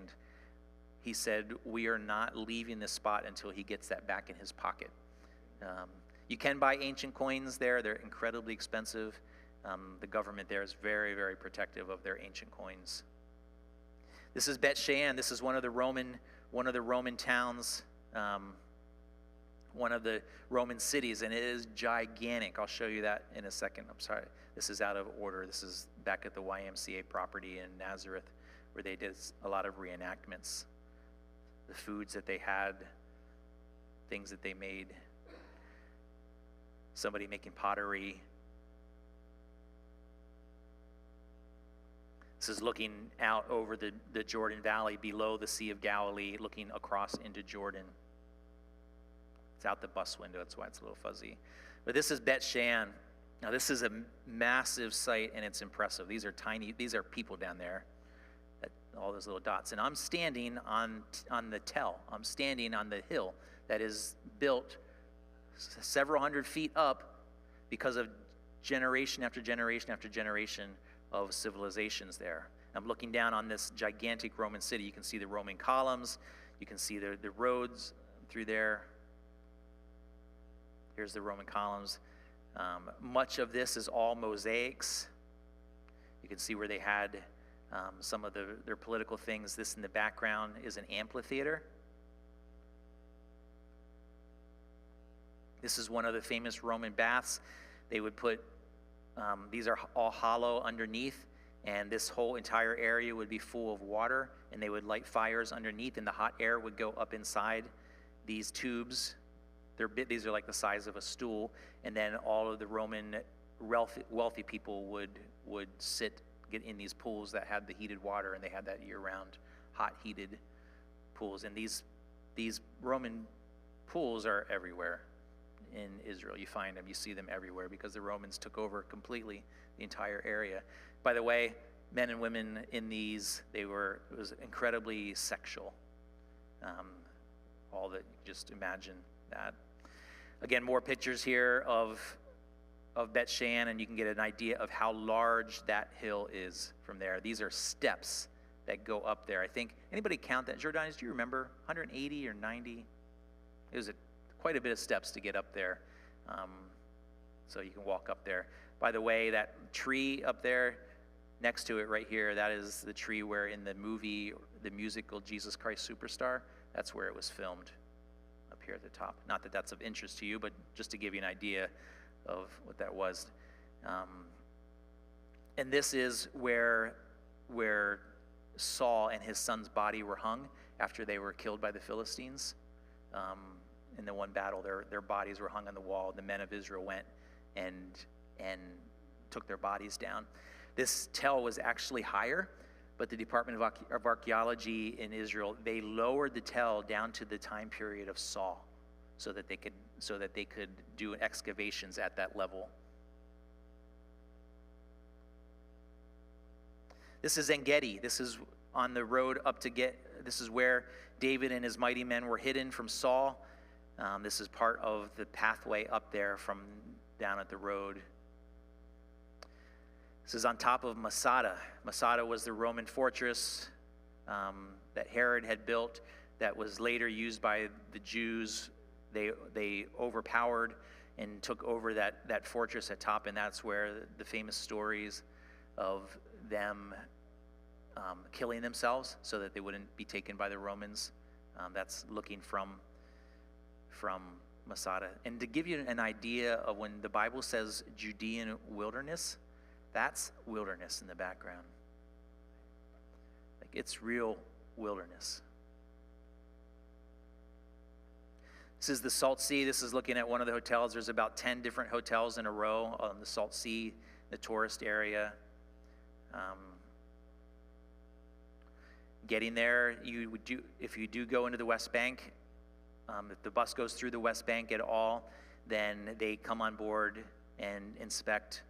A: he said, we are not leaving this spot until he gets that back in his pocket. You can buy ancient coins there. They're incredibly expensive. The government there is very, very protective of their ancient coins. This is Bet Shean. This is one of the Roman towns, one of the Roman cities, and it is gigantic. I'll show you that in a second. I'm sorry. This is out of order. This is back at the YMCA property in Nazareth, where they did a lot of reenactments. The foods that they had, things that they made. Somebody making pottery. This is looking out over the Jordan Valley below the Sea of Galilee, looking across into Jordan. It's out the bus window, that's why it's a little fuzzy. But this is Bet Shean. Now this is a massive site, and it's impressive. These are people down there, all those little dots. And I'm standing on the tell. I'm standing on the hill that is built several hundred feet up because of generation after generation after generation of civilizations there. I'm looking down on this gigantic Roman city. You can see the Roman columns. You can see the roads through there. Here's the Roman columns. Much of this is all mosaics. You can see where they had some of their political things. This in the background is an amphitheater. This is one of the famous Roman baths. They would put, these are all hollow underneath, and this whole entire area would be full of water, and they would light fires underneath, and the hot air would go up inside these tubes. These are like the size of a stool, and then all of the Roman wealthy people would get in these pools that had the heated water, and they had that year-round hot heated pools. And these Roman pools are everywhere in Israel. You find them, you see them everywhere, because the Romans took over completely the entire area. By the way, men and women in these, it was incredibly sexual. All that, just imagine that. Again, more pictures here of Bet Shean, and you can get an idea of how large that hill is from there. These are steps that go up there. I think, anybody count that? Jordanis, do you remember 180 or 90? It was quite a bit of steps to get up there. So you can walk up there. By the way, that tree up there, next to it right here, that is the tree where in the movie, the musical Jesus Christ Superstar, that's where it was filmed, up here at the top. Not that that's of interest to you, but just to give you an idea of what that was. And this is where Saul and his son's body were hung after they were killed by the Philistines. In the one battle, their bodies were hung on the wall. The men of Israel went and took their bodies down. This tell was actually higher, but the Department of Archaeology in Israel, they lowered the tell down to the time period of Saul, so that they could do excavations at that level. This is En-Gedi. This is on the road up to this is where David and his mighty men were hidden from Saul. This is part of the pathway up there from down at the road. This is on top of Masada. Masada was the Roman fortress that Herod had built that was later used by the Jews. They overpowered and took over that fortress at top, and that's where the famous stories of them killing themselves so that they wouldn't be taken by the Romans. That's looking from Masada. And to give you an idea of when the Bible says Judean wilderness, that's wilderness in the background. Like, it's real wilderness. This is the Salt Sea. This is looking at one of the hotels. There's about 10 different hotels in a row on the Salt Sea, the tourist area. Getting there, if you do go into the West Bank, if the bus goes through the West Bank at all, then they come on board and inspect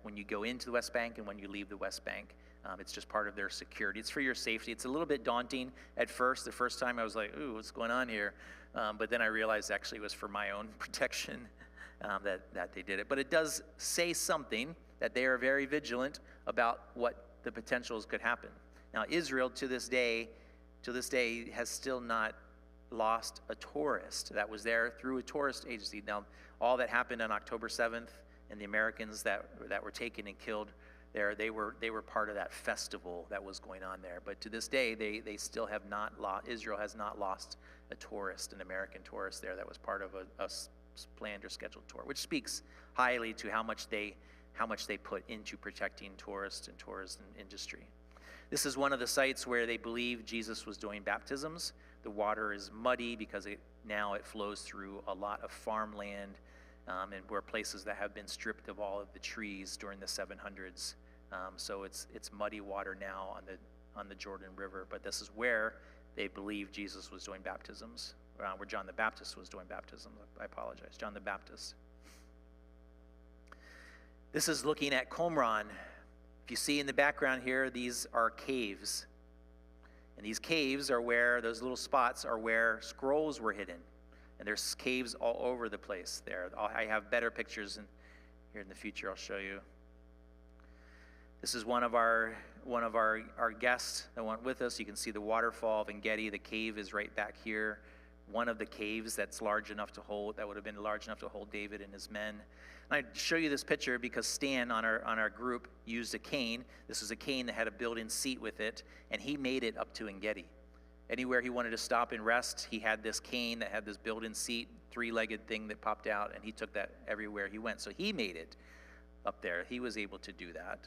A: when you go into the West Bank and when you leave the West Bank. It's just part of their security. It's for your safety. It's a little bit daunting at first. The first time I was like, ooh, what's going on here? But then I realized actually it was for my own protection that they did it. But it does say something, that they are very vigilant about what the potentials could happen. Now, Israel to this day has still not lost a tourist that was there through a tourist agency. Now, all that happened on October 7th, and the Americans that were taken and killed there, they were part of that festival that was going on there. But to this day, they still have not lost. Israel has not lost a tourist, an American tourist there that was part of a planned or scheduled tour, which speaks highly to how much they put into protecting tourists and tourism industry. This is one of the sites where they believe Jesus was doing baptisms. The water is muddy because now it flows through a lot of farmland, and where places that have been stripped of all of the trees during the 700s. So it's muddy water now on the Jordan River. But this is where they believe Jesus was doing baptisms, where John the Baptist was doing baptisms. I apologize, John the Baptist. This is looking at Qumran. If you see in the background here, these are caves. And these caves are where, those little spots are where scrolls were hidden. And there's caves all over the place there. I have better pictures here in the future I'll show you. This is one of our guests that went with us. You can see the waterfall of En-Gedi. The cave is right back here. One of the caves that would have been large enough to hold David and his men. And I show you this picture because Stan on our group used a cane. This was a cane that had a built-in seat with it, and he made it up to En-Gedi. Anywhere he wanted to stop and rest, he had this cane that had this built-in seat three-legged thing that popped out, and he took that everywhere he went. So he made it up there. He was able to do that.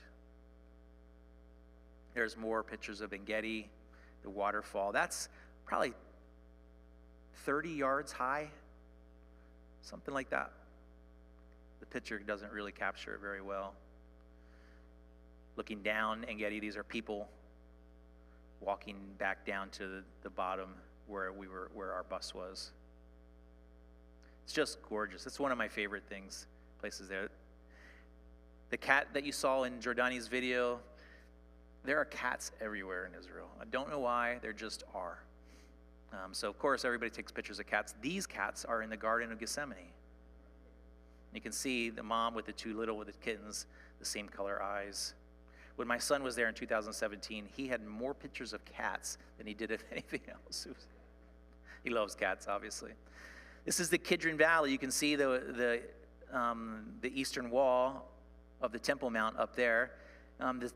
A: There's more pictures of En-Gedi, the waterfall. That's probably 30 yards high, something like that. The picture doesn't really capture it very well. Looking down, En-Gedi, these are people walking back down to the bottom where our bus was. It's just gorgeous. It's one of my favorite places there. The cat that you saw in Jordani's video, there are cats everywhere in Israel. I don't know why, there just are. So of course everybody takes pictures of cats. These cats are in the Garden of Gethsemane. You can see the mom with the two little with the kittens, the same color eyes. When my son was there in 2017, he had more pictures of cats than he did of anything else. He loves cats, obviously. This is the Kidron Valley. You can see the eastern wall of the Temple Mount up there.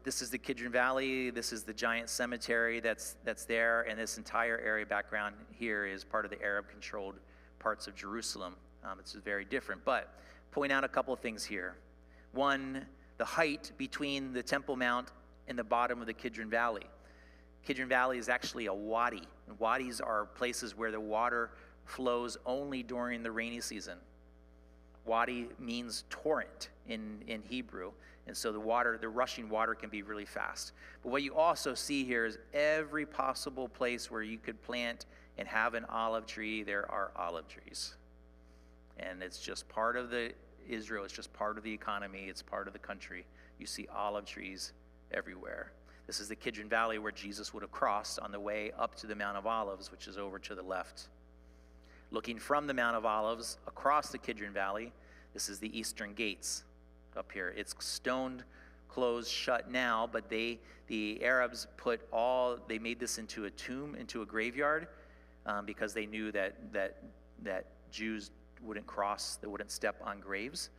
A: This is the Kidron Valley. This is the giant cemetery that's there, and this entire area background here is part of the Arab-controlled parts of Jerusalem. It's very different, but point out a couple of things here. One, the height between the Temple Mount and the bottom of the Kidron Valley. Kidron Valley is actually a wadi. And wadis are places where the water flows only during the rainy season. Wadi means torrent in Hebrew. And so the rushing water can be really fast. But what you also see here is every possible place where you could plant and have an olive tree, there are olive trees. And it's just part of Israel, it's just part of the economy, it's part of the country. You see olive trees everywhere. This is the Kidron Valley where Jesus would have crossed on the way up to the Mount of Olives, which is over to the left. Looking from the Mount of Olives across the Kidron Valley, this is the eastern gates up here. It's stoned, closed, shut now, but the Arabs they made this into a tomb, into a graveyard, because they knew that Jews wouldn't cross, they wouldn't step on graves.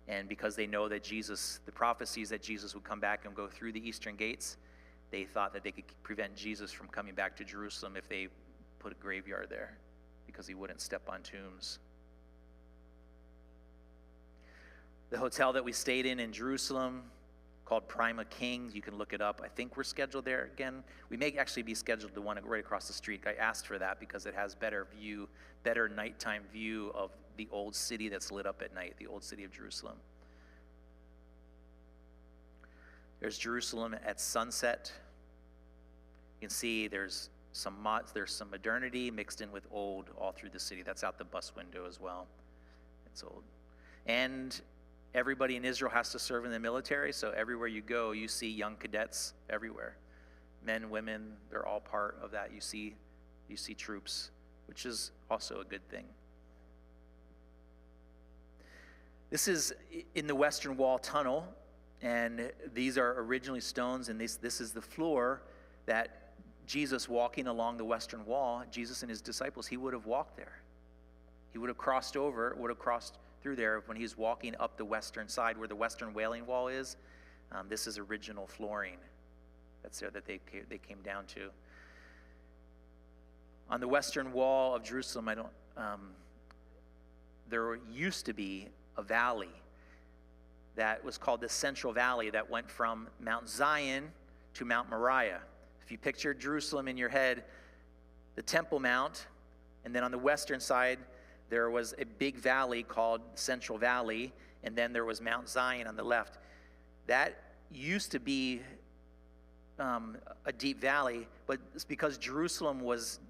A: And because they know that the prophecies that Jesus would come back and go through the eastern gates, they thought that they could prevent Jesus from coming back to Jerusalem if they put a graveyard there, because he wouldn't step on tombs. The hotel that we stayed in Jerusalem, called Prima King, you can look it up. I think we're scheduled there again. We may actually be scheduled the one right across the street. I asked for that because it has better nighttime view of the old city that's lit up at night, the old city of Jerusalem. There's Jerusalem at sunset. You can see there's some modernity mixed in with old all through the city. That's out the bus window as well. It's old. And everybody in Israel has to serve in the military, so everywhere you go, you see young cadets everywhere. Men, women, they're all part of that. You see troops, which is also a good thing. This is in the Western Wall tunnel, and these are originally stones, and this is the floor that Jesus, walking along the Western Wall, Jesus and his disciples, he would have walked there. He would have crossed through there when he's walking up the western side where the Western Wailing Wall is. This is original flooring that's there that they came down to. On the Western Wall of Jerusalem, there used to be a valley that was called the Central Valley that went from Mount Zion to Mount Moriah. If you picture Jerusalem in your head, the Temple Mount, and then on the western side, there was a big valley called Central Valley, and then there was Mount Zion on the left. That used to be a deep valley, but it's because Jerusalem was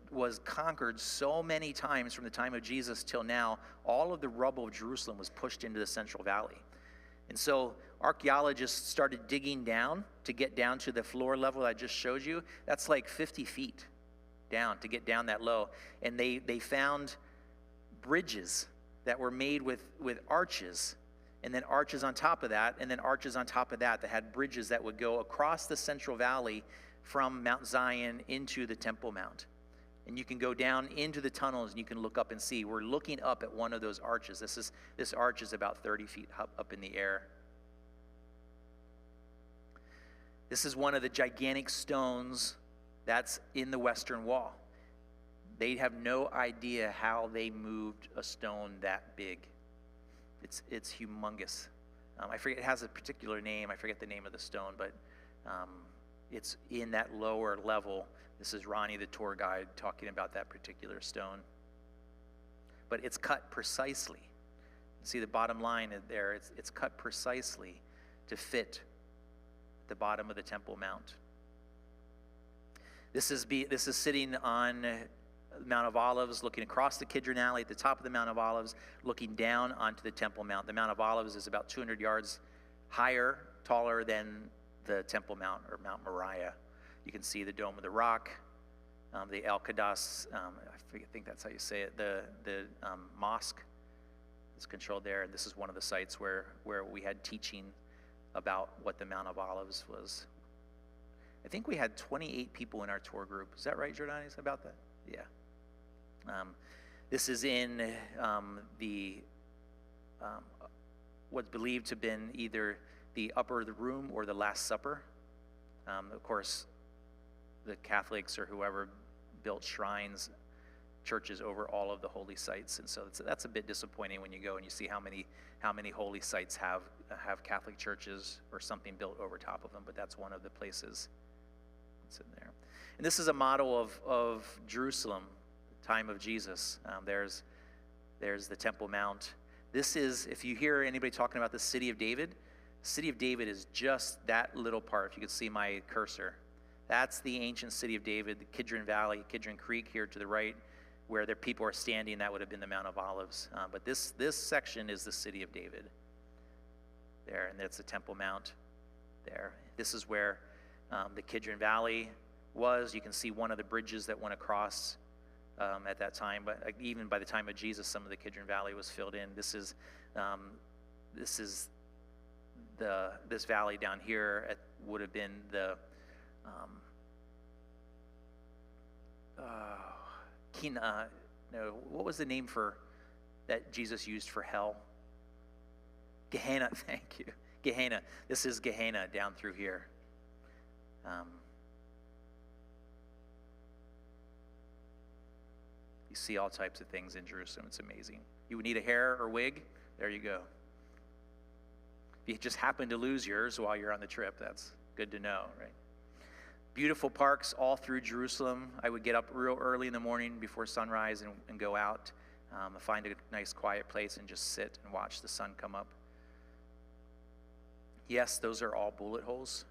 A: conquered so many times from the time of Jesus till now, all of the rubble of Jerusalem was pushed into the Central Valley. And so archaeologists started digging down to get down to the floor level I just showed you. That's like 50 feet down to get down that low. And they found bridges that were made with arches, and then arches on top of that, and then arches on top of that had bridges that would go across the Central Valley from Mount Zion into the Temple Mount. And you can go down into the tunnels and you can look up and see. We're looking up at one of those arches. This arch is about 30 feet up in the air. This is one of the gigantic stones that's in the Western Wall. They have no idea how they moved a stone that big. It's humongous. I forget, it has a particular name. I forget the name of the stone, but it's in that lower level. This is Ronnie, the tour guide, talking about that particular stone. But it's cut precisely. See the bottom line there? It's cut precisely to fit the bottom of the Temple Mount. This is sitting on Mount of Olives, looking across the Kidron Alley at the top of the Mount of Olives, looking down onto the Temple Mount. The Mount of Olives is about 200 yards higher, taller than the Temple Mount or Mount Moriah. You can see the Dome of the Rock, the El Qadas, I think that's how you say it, the mosque is controlled there. And this is one of the sites where we had teaching about what the Mount of Olives was. I think we had 28 people in our tour group. Is that right, Jordanis, about that? Yeah. This is in what's believed to have been either the upper room or the Last Supper. Of course, the Catholics or whoever built shrines, churches over all of the holy sites, and so that's a bit disappointing when you go and you see how many holy sites have Catholic churches or something built over top of them. But that's one of the places that's in there. And this is a model of Jerusalem, the time of Jesus. There's the Temple Mount. This is, if you hear anybody talking about the city of David, the city of David is just that little part. If you could see my cursor, that's the ancient city of David, the Kidron Valley, Kidron Creek here to the right, where their people are standing. That would have been the Mount of Olives. But this section is the city of David there, and that's the Temple Mount there. This is where the Kidron Valley was. You can see one of the bridges that went across at that time, but even by the time of Jesus, some of the Kidron Valley was filled in. This is this valley down here would have been the what was the name for that Jesus used for hell? Gehenna. Thank you, Gehenna. This is Gehenna down through here. You see all types of things in Jerusalem. It's amazing. You would need a hair or wig. There you go. If you just happen to lose yours while you're on the trip, that's good to know, right? Beautiful parks all through Jerusalem. I would get up real early in the morning before sunrise and go out, find a nice quiet place and just sit and watch the sun come up. Yes, those are all bullet holes.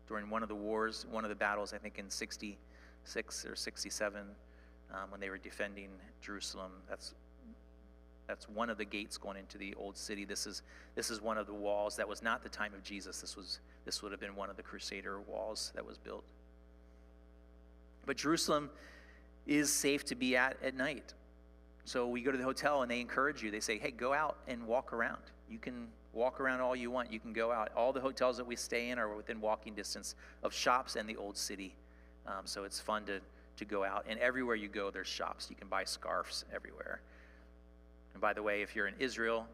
A: During one of the wars, one of the battles, I think in 66 or 67, when they were defending Jerusalem, that's one of the gates going into the old city. This is one of the walls that was not the time of Jesus. This would have been one of the Crusader walls that was built. But Jerusalem is safe to be at night. So we go to the hotel and they encourage you. They say, hey, go out and walk around. You can walk around all you want. You can go out. All the hotels that we stay in are within walking distance of shops and the old city. So it's fun to go out. And everywhere you go, there's shops. You can buy scarves everywhere. And by the way, if you're in Israel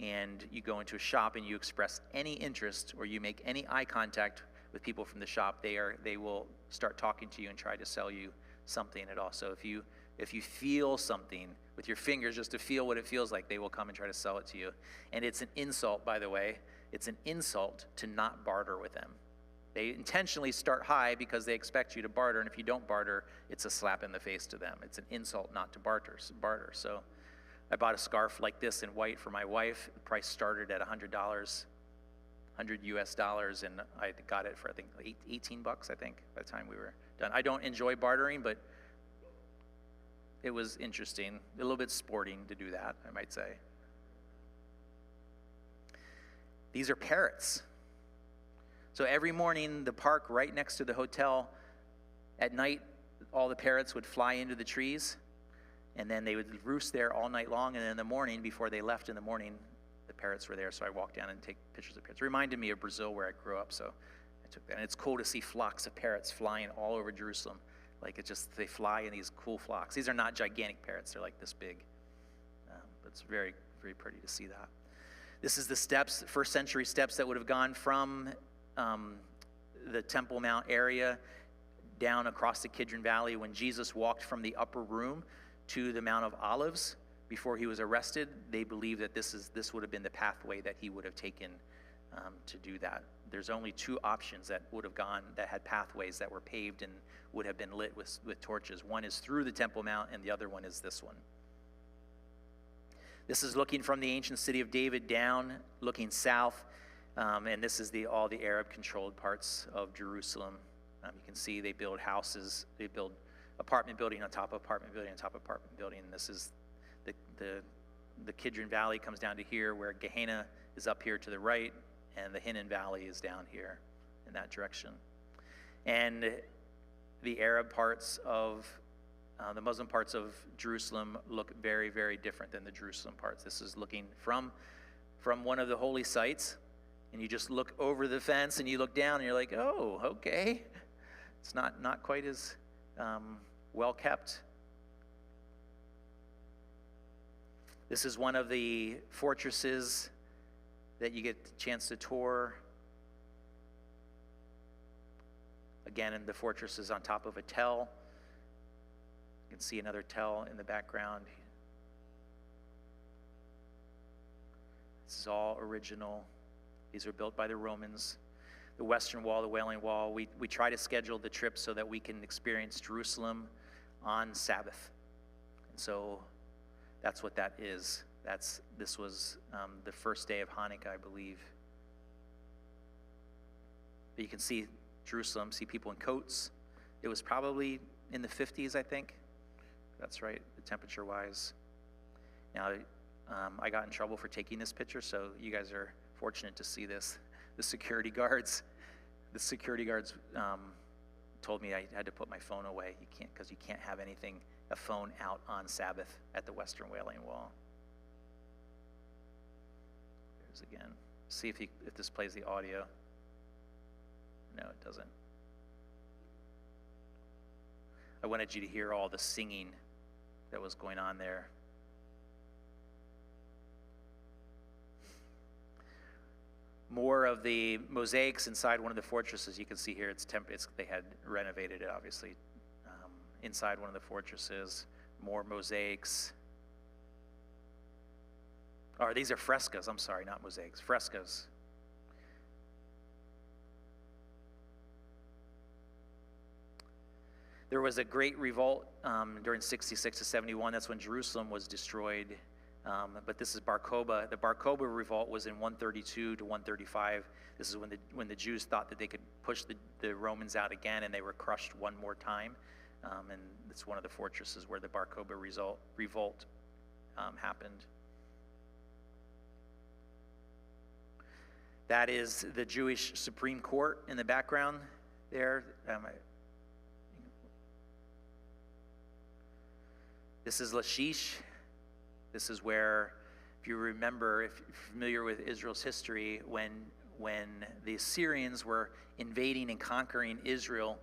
A: and you go into a shop and you express any interest or you make any eye contact with people from the shop, they will start talking to you and try to sell you something at all. So if you feel something with your fingers, just to feel what it feels like, they will come and try to sell it to you. And it's an insult, by the way. It's an insult to not barter with them. They intentionally start high because they expect you to barter, and if you don't barter, it's a slap in the face to them. It's an insult not to barter. So I bought a scarf like this in white for my wife. The price started at $100 US, and I got it for, I think, $18, I think, by the time we were done. I don't enjoy bartering, but it was interesting, a little bit sporting to do that, I might say. These are parrots. So every morning, the park right next to the hotel, at night, all the parrots would fly into the trees, and then they would roost there all night long, and then in the morning, before they left in the morning, the parrots were there, so I walked down and take pictures of parrots. It reminded me of Brazil, where I grew up, so I took that. And it's cool to see flocks of parrots flying all over Jerusalem. Like, they fly in these cool flocks. These are not gigantic parrots. They're like this big. But it's very, very pretty to see that. This is the steps, first century steps that would have gone from the Temple Mount area down across the Kidron Valley. When Jesus walked from the upper room to the Mount of Olives before he was arrested, they believe that this would have been the pathway that he would have taken to do that. There's only two options that would have gone, that had pathways that were paved and would have been lit with torches. One is through the Temple Mount, and the other one is this one. This is looking from the ancient city of David down, looking south, and this is all the Arab-controlled parts of Jerusalem. You can see they build houses, they build apartment building on top of apartment building on top of apartment building. And this is the Kidron Valley comes down to here, where Gehenna is up here to the right, and the Hinnom Valley is down here in that direction. And the Arab parts of, the Muslim parts of Jerusalem look very, very different than the Jerusalem parts. This is looking from one of the holy sites, and you just look over the fence and you look down and you're like, oh, okay. It's not quite as well kept. This is one of the fortresses that you get the chance to tour. Again, and the fortress is on top of a tell. You can see another tell in the background. This is all original. These are built by the Romans. The Western Wall, the Wailing Wall, we try to schedule the trip so that we can experience Jerusalem on Sabbath. And so that's what that is. This was the first day of Hanukkah, I believe. But you can see Jerusalem, see people in coats. It was probably in the 50s, I think. That's right, temperature-wise. Now, I got in trouble for taking this picture, so you guys are fortunate to see this. The security guards told me I had to put my phone away. Because you can't have a phone out on Sabbath at the Western Wailing Wall. Here's again. See if this plays the audio. No, it doesn't. I wanted you to hear all the singing that was going on there. More of the mosaics inside one of the fortresses. You can see here they had renovated it, obviously. Inside one of the fortresses, more mosaics. Or these are frescoes. I'm sorry, not mosaics. Frescoes. There was a great revolt during 66 to 71. That's when Jerusalem was destroyed. But this is Bar Kokhba. The Bar Kokhba revolt was in 132 to 135. This is when the Jews thought that they could push the Romans out again, and they were crushed one more time. And it's one of the fortresses where the Bar Kokhba revolt happened. That is the Jewish Supreme Court in the background there. This is Lachish. This is where, if you remember, if you're familiar with Israel's history, when the Assyrians were invading and conquering Israel,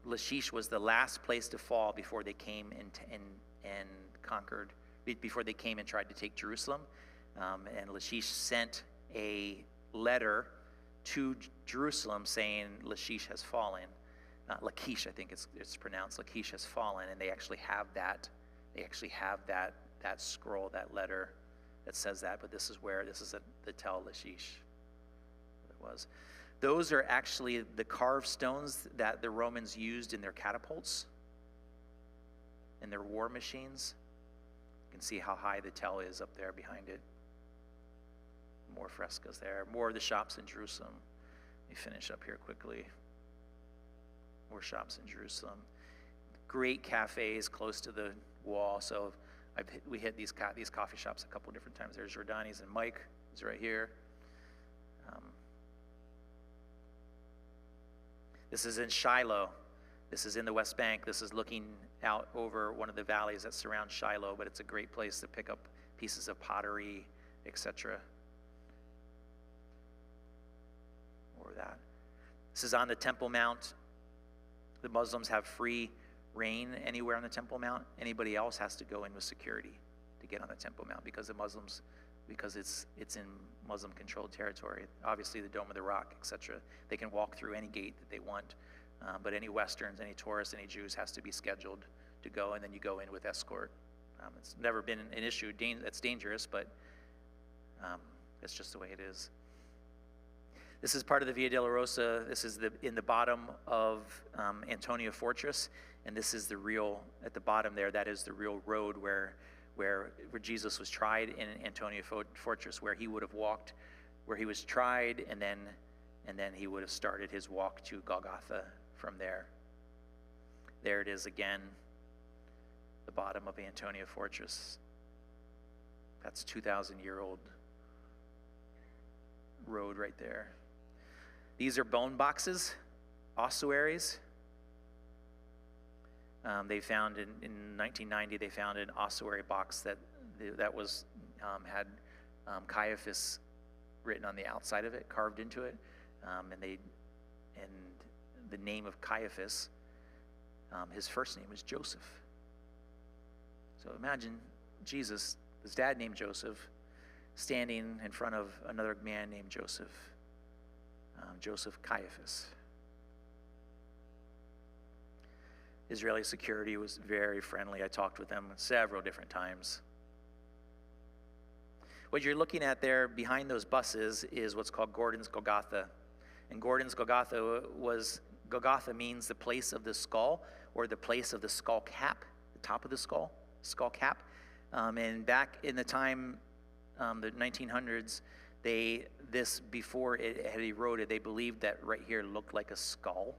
A: Lachish was the last place to fall before they came and conquered, before they came and tried to take Jerusalem. And Lachish sent a letter to Jerusalem saying Lachish has fallen. Lachish, I think it's pronounced. Lachish has fallen, and they actually have that. They actually have that scroll, that letter that says that. But this is the Tel Lachish. It was. Those are actually the carved stones that the Romans used in their catapults, in their war machines. You can see how high the Tel is up there behind it. More frescoes there. More of the shops in Jerusalem. Let me finish up here quickly. More shops in Jerusalem. Great cafes close to the wall. So we hit these coffee shops a couple different times. There's Jordani's and Mike is right here. This is in Shiloh. This is in the West Bank. This is looking out over one of the valleys that surround Shiloh, but it's a great place to pick up pieces of pottery, etc. More of that. This is on the Temple Mount. The Muslims have free reign anywhere on the Temple Mount. Anybody else has to go in with security to get on the Temple Mount because the Muslims because it's in Muslim-controlled territory. Obviously, the Dome of the Rock, etc. They can walk through any gate that they want, but any Westerns, any tourists, any Jews has to be scheduled to go, and then you go in with escort. It's never been an issue that's dangerous, but it's just the way it is. This is part of the Via Dolorosa. This is in the bottom of Antonia Fortress, and this is at the bottom there, that is the real road where Jesus was tried in Antonia Fortress, where he would have walked, where he was tried, and then he would have started his walk to Golgotha from there. There it is again, the bottom of Antonia Fortress. That's 2,000-year-old road right there. These are bone boxes, ossuaries. They found in 1990, they found an ossuary box that was had Caiaphas written on the outside of it, carved into it, and the name of Caiaphas, his first name was Joseph. So imagine Jesus, his dad named Joseph, standing in front of another man named Joseph, Joseph Caiaphas. Israeli security was very friendly. I talked with them several different times. What you're looking at there behind those buses is what's called Gordon's Golgotha. And Gordon's Golgotha means the place of the skull, or the place of the skull cap, the top of the skull cap. And back in the time, the 1900s, before it had eroded, they believed that right here looked like a skull.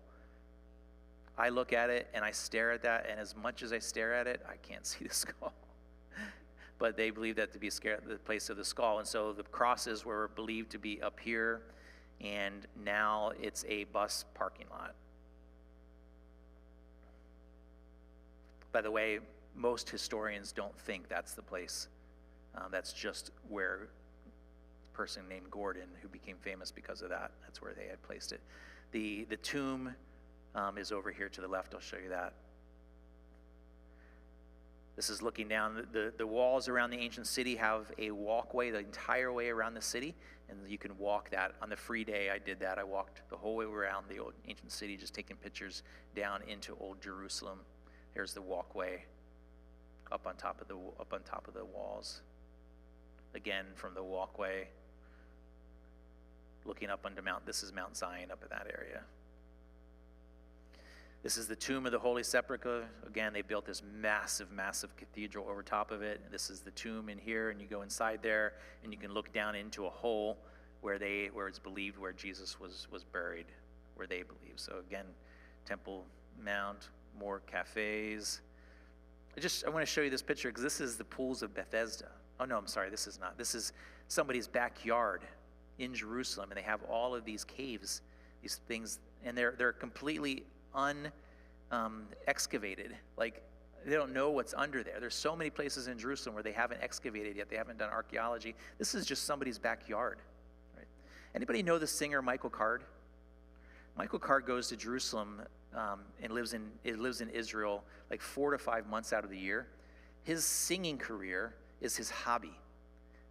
A: I look at it and I stare at that, and as much as I stare at it, I can't see the skull. But they believed that to be the place of the skull, and so the crosses were believed to be up here, and now it's a bus parking lot. By the way, most historians don't think that's the place. That's just where a person named Gordon, who became famous because of that, that's where they had placed it. The tomb is over here to the left. I'll show you that. This is looking down. The walls around the ancient city have a walkway the entire way around the city, and you can walk that. On the free day, I did that. I walked the whole way around the old ancient city, just taking pictures down into Old Jerusalem. There's the walkway up on top of the walls. Again, from the walkway, looking up onto this is Mount Zion up in that area. This is the tomb of the Holy Sepulchre. Again, they built this massive, massive cathedral over top of it. This is the tomb in here, and you go inside there, and you can look down into a hole where it's believed where Jesus was buried, where they believe. So again, Temple Mount, more cafes. I want to show you this picture because this is the pools of Bethesda. Oh no, I'm sorry, this is not. This is somebody's backyard in Jerusalem, and they have all of these caves, these things, and they're completely excavated. Like, they don't know what's under there. There's so many places in Jerusalem where they haven't excavated yet. They haven't done archaeology. This is just somebody's backyard. Right? Anybody know the singer Michael Card? Michael Card goes to Jerusalem and lives in Israel like 4 to 5 months out of the year. His singing career is his hobby.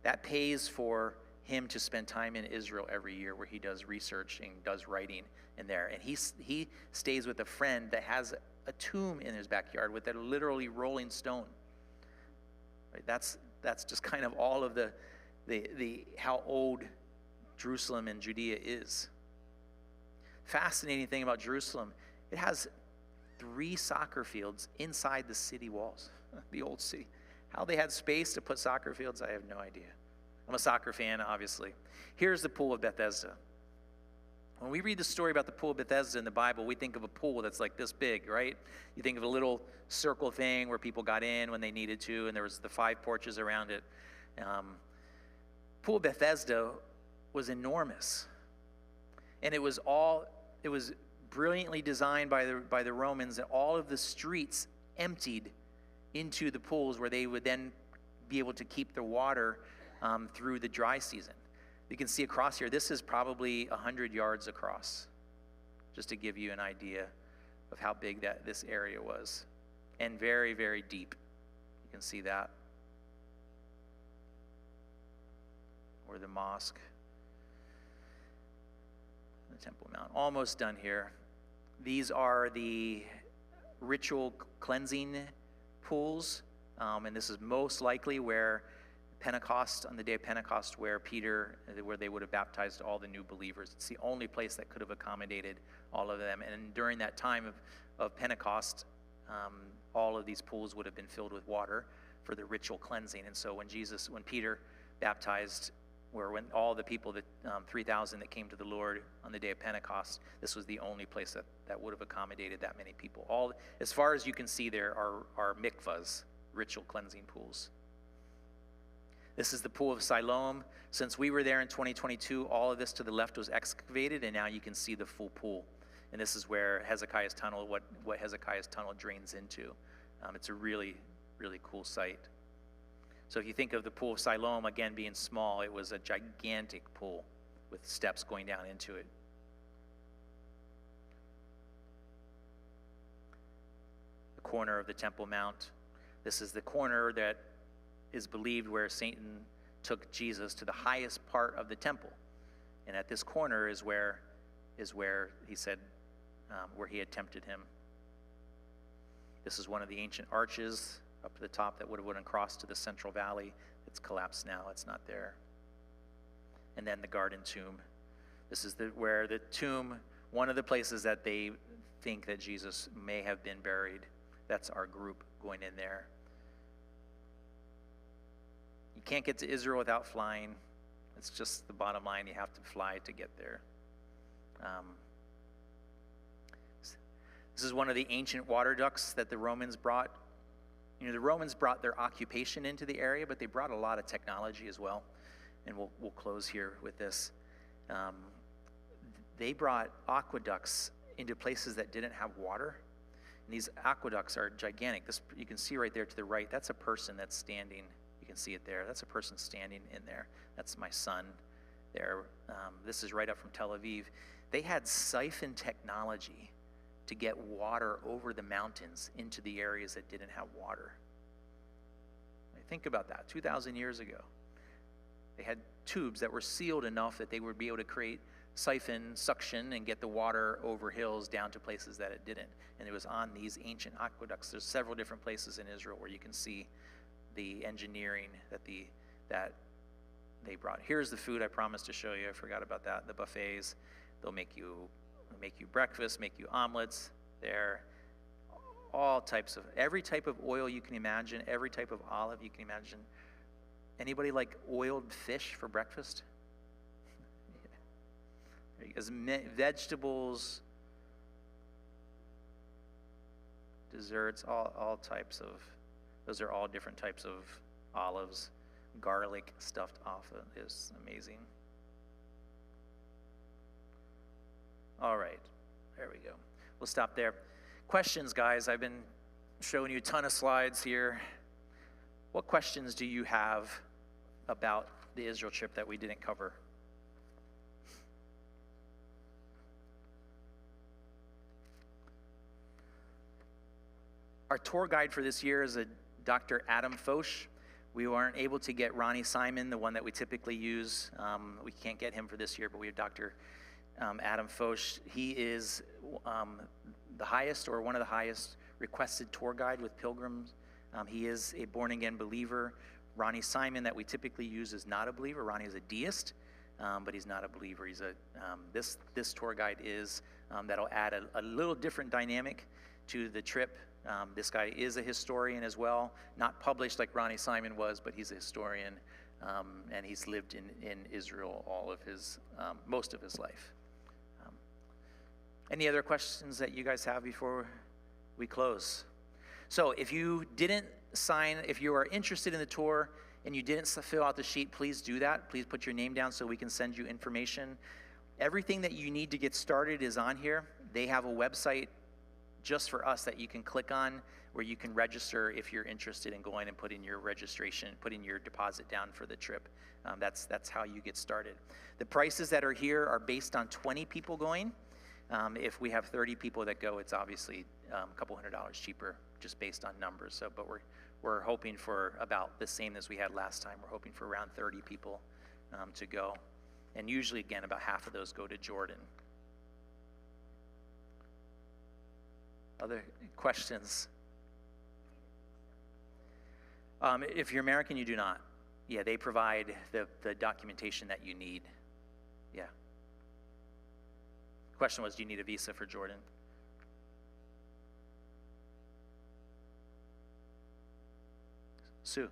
A: That pays for him to spend time in Israel every year, where he does research and does writing in there. And he stays with a friend that has a tomb in his backyard with a literally rolling stone. Right? That's just kind of all of the how old Jerusalem and Judea is. Fascinating thing about Jerusalem, it has 3 soccer fields inside the city walls, the old city. How they had space to put soccer fields, I have no idea. I'm a soccer fan, obviously. Here's the pool of Bethesda. When we read the story about the pool of Bethesda in the Bible, we think of a pool that's like this big, right? You think of a little circle thing where people got in when they needed to, and there was the 5 porches around it. Pool of Bethesda was enormous. And it was brilliantly designed by the Romans, and all of the streets emptied into the pools where they would then be able to keep the water through the dry season. You can see across here, this is probably 100 yards across, just to give you an idea of how big this area was, and very, very deep. You can see that. or the mosque. The Temple Mount. Almost done here. These are the ritual cleansing pools, and this is most likely where Pentecost, on the day of Pentecost, where they would have baptized all the new believers. It's the only place that could have accommodated all of them. And during that time of Pentecost, all of these pools would have been filled with water for the ritual cleansing. And so when Peter baptized, when all the people, the 3,000 that came to the Lord on the day of Pentecost, this was the only place that would have accommodated that many people. All, as far as you can see, there are mikvahs, ritual cleansing pools. This is the pool of Siloam. Since we were there in 2022, all of this to the left was excavated, and now you can see the full pool. And this is where Hezekiah's tunnel, what Hezekiah's tunnel drains into. It's a really, really cool site. So if you think of the pool of Siloam, again, being small, it was a gigantic pool with steps going down into it. The corner of the Temple Mount. This is the corner that is believed where Satan took Jesus to the highest part of the temple. And at this corner is where he said, where he had tempted him. This is one of the ancient arches up to the top that would have went across to the central valley. It's collapsed now. It's not there. And then the garden tomb. This is where the tomb, one of the places that they think that Jesus may have been buried. That's our group going in there. You can't get to Israel without flying. It's just the bottom line. You have to fly to get there. This is one of the ancient water ducts that the Romans brought. The Romans brought their occupation into the area, but they brought a lot of technology as well. And we'll close here with this. They brought aqueducts into places that didn't have water. And these aqueducts are gigantic. You can see right there to the right, that's a person that's standing. You can see it there. That's a person standing in there. That's my son there. This is right up from Tel Aviv. They had siphon technology to get water over the mountains into the areas that didn't have water. Think about that, 2,000 years ago. They had tubes that were sealed enough that they would be able to create siphon suction and get the water over hills down to places that it didn't. And it was on these ancient aqueducts. There's several different places in Israel where you can see the engineering that they brought. Here's the food I promised to show you. I forgot about that. The buffets. They'll make you breakfast, make you omelets. There, every type of oil you can imagine, every type of olive you can imagine. Anybody like oiled fish for breakfast? Vegetables, desserts, all types of. Those are all different types of olives. Garlic stuffed off is amazing. All right, there we go. We'll stop there. Questions, guys? I've been showing you a ton of slides here. What questions do you have about the Israel trip that we didn't cover? Our tour guide for this year is a Dr. Adam Foch. We weren't able to get Ronnie Simon, the one that we typically use. We can't get him for this year, but we have Dr. Adam Foch. He is the highest or one of the highest requested tour guide with pilgrims. He is a born-again believer. Ronnie Simon, that we typically use, is not a believer. Ronnie is a deist, but he's not a believer. He's this tour guide is that'll add a little different dynamic to the trip. This guy is a historian as well, not published like Ronnie Simon was, but he's a historian, and he's lived in Israel most of his life. Any other questions that you guys have before we close? So if you are interested in the tour and you didn't fill out the sheet, please do that. Please put your name down so we can send you information. Everything that you need to get started is on here. They have a website just for us that you can click on where you can register if you're interested in going and putting your deposit down for the trip. That's how you get started. The prices that are here are based on 20 people going. If we have 30 people that go, it's obviously a couple $100 cheaper just based on numbers. But we're hoping for about the same as we had last time. We're hoping for around 30 people to go. And usually, again, about half of those go to Jordan. Other questions? If you're American, you do not. Yeah, they provide the documentation that you need. Yeah. The question was, do you need a visa for Jordan? Sue?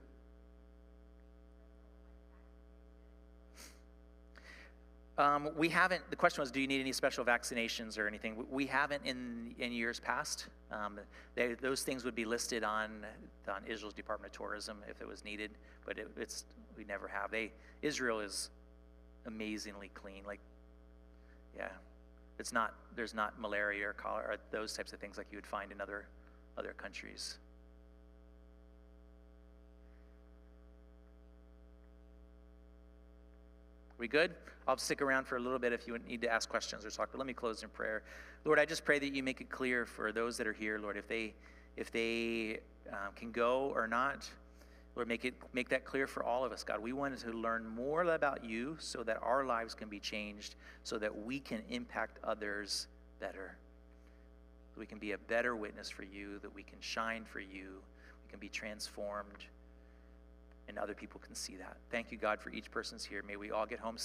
A: We haven't, the question was, do you need any special vaccinations or anything? We haven't in years past. Those things would be listed on Israel's Department of Tourism if it was needed, but we never have. Israel is amazingly clean. Like, yeah, there's not malaria or cholera or those types of things like you would find in other countries. We good? I'll stick around for a little bit if you need to ask questions or talk, but let me close in prayer. Lord, I just pray that you make it clear for those that are here, Lord, if they can go or not. Lord, make that clear for all of us, God. We wanted to learn more about you so that our lives can be changed, so that we can impact others better. We can be a better witness for you, that we can shine for you, we can be transformed, and other people can see that. Thank you, God, for each person's here. May we all get home safe.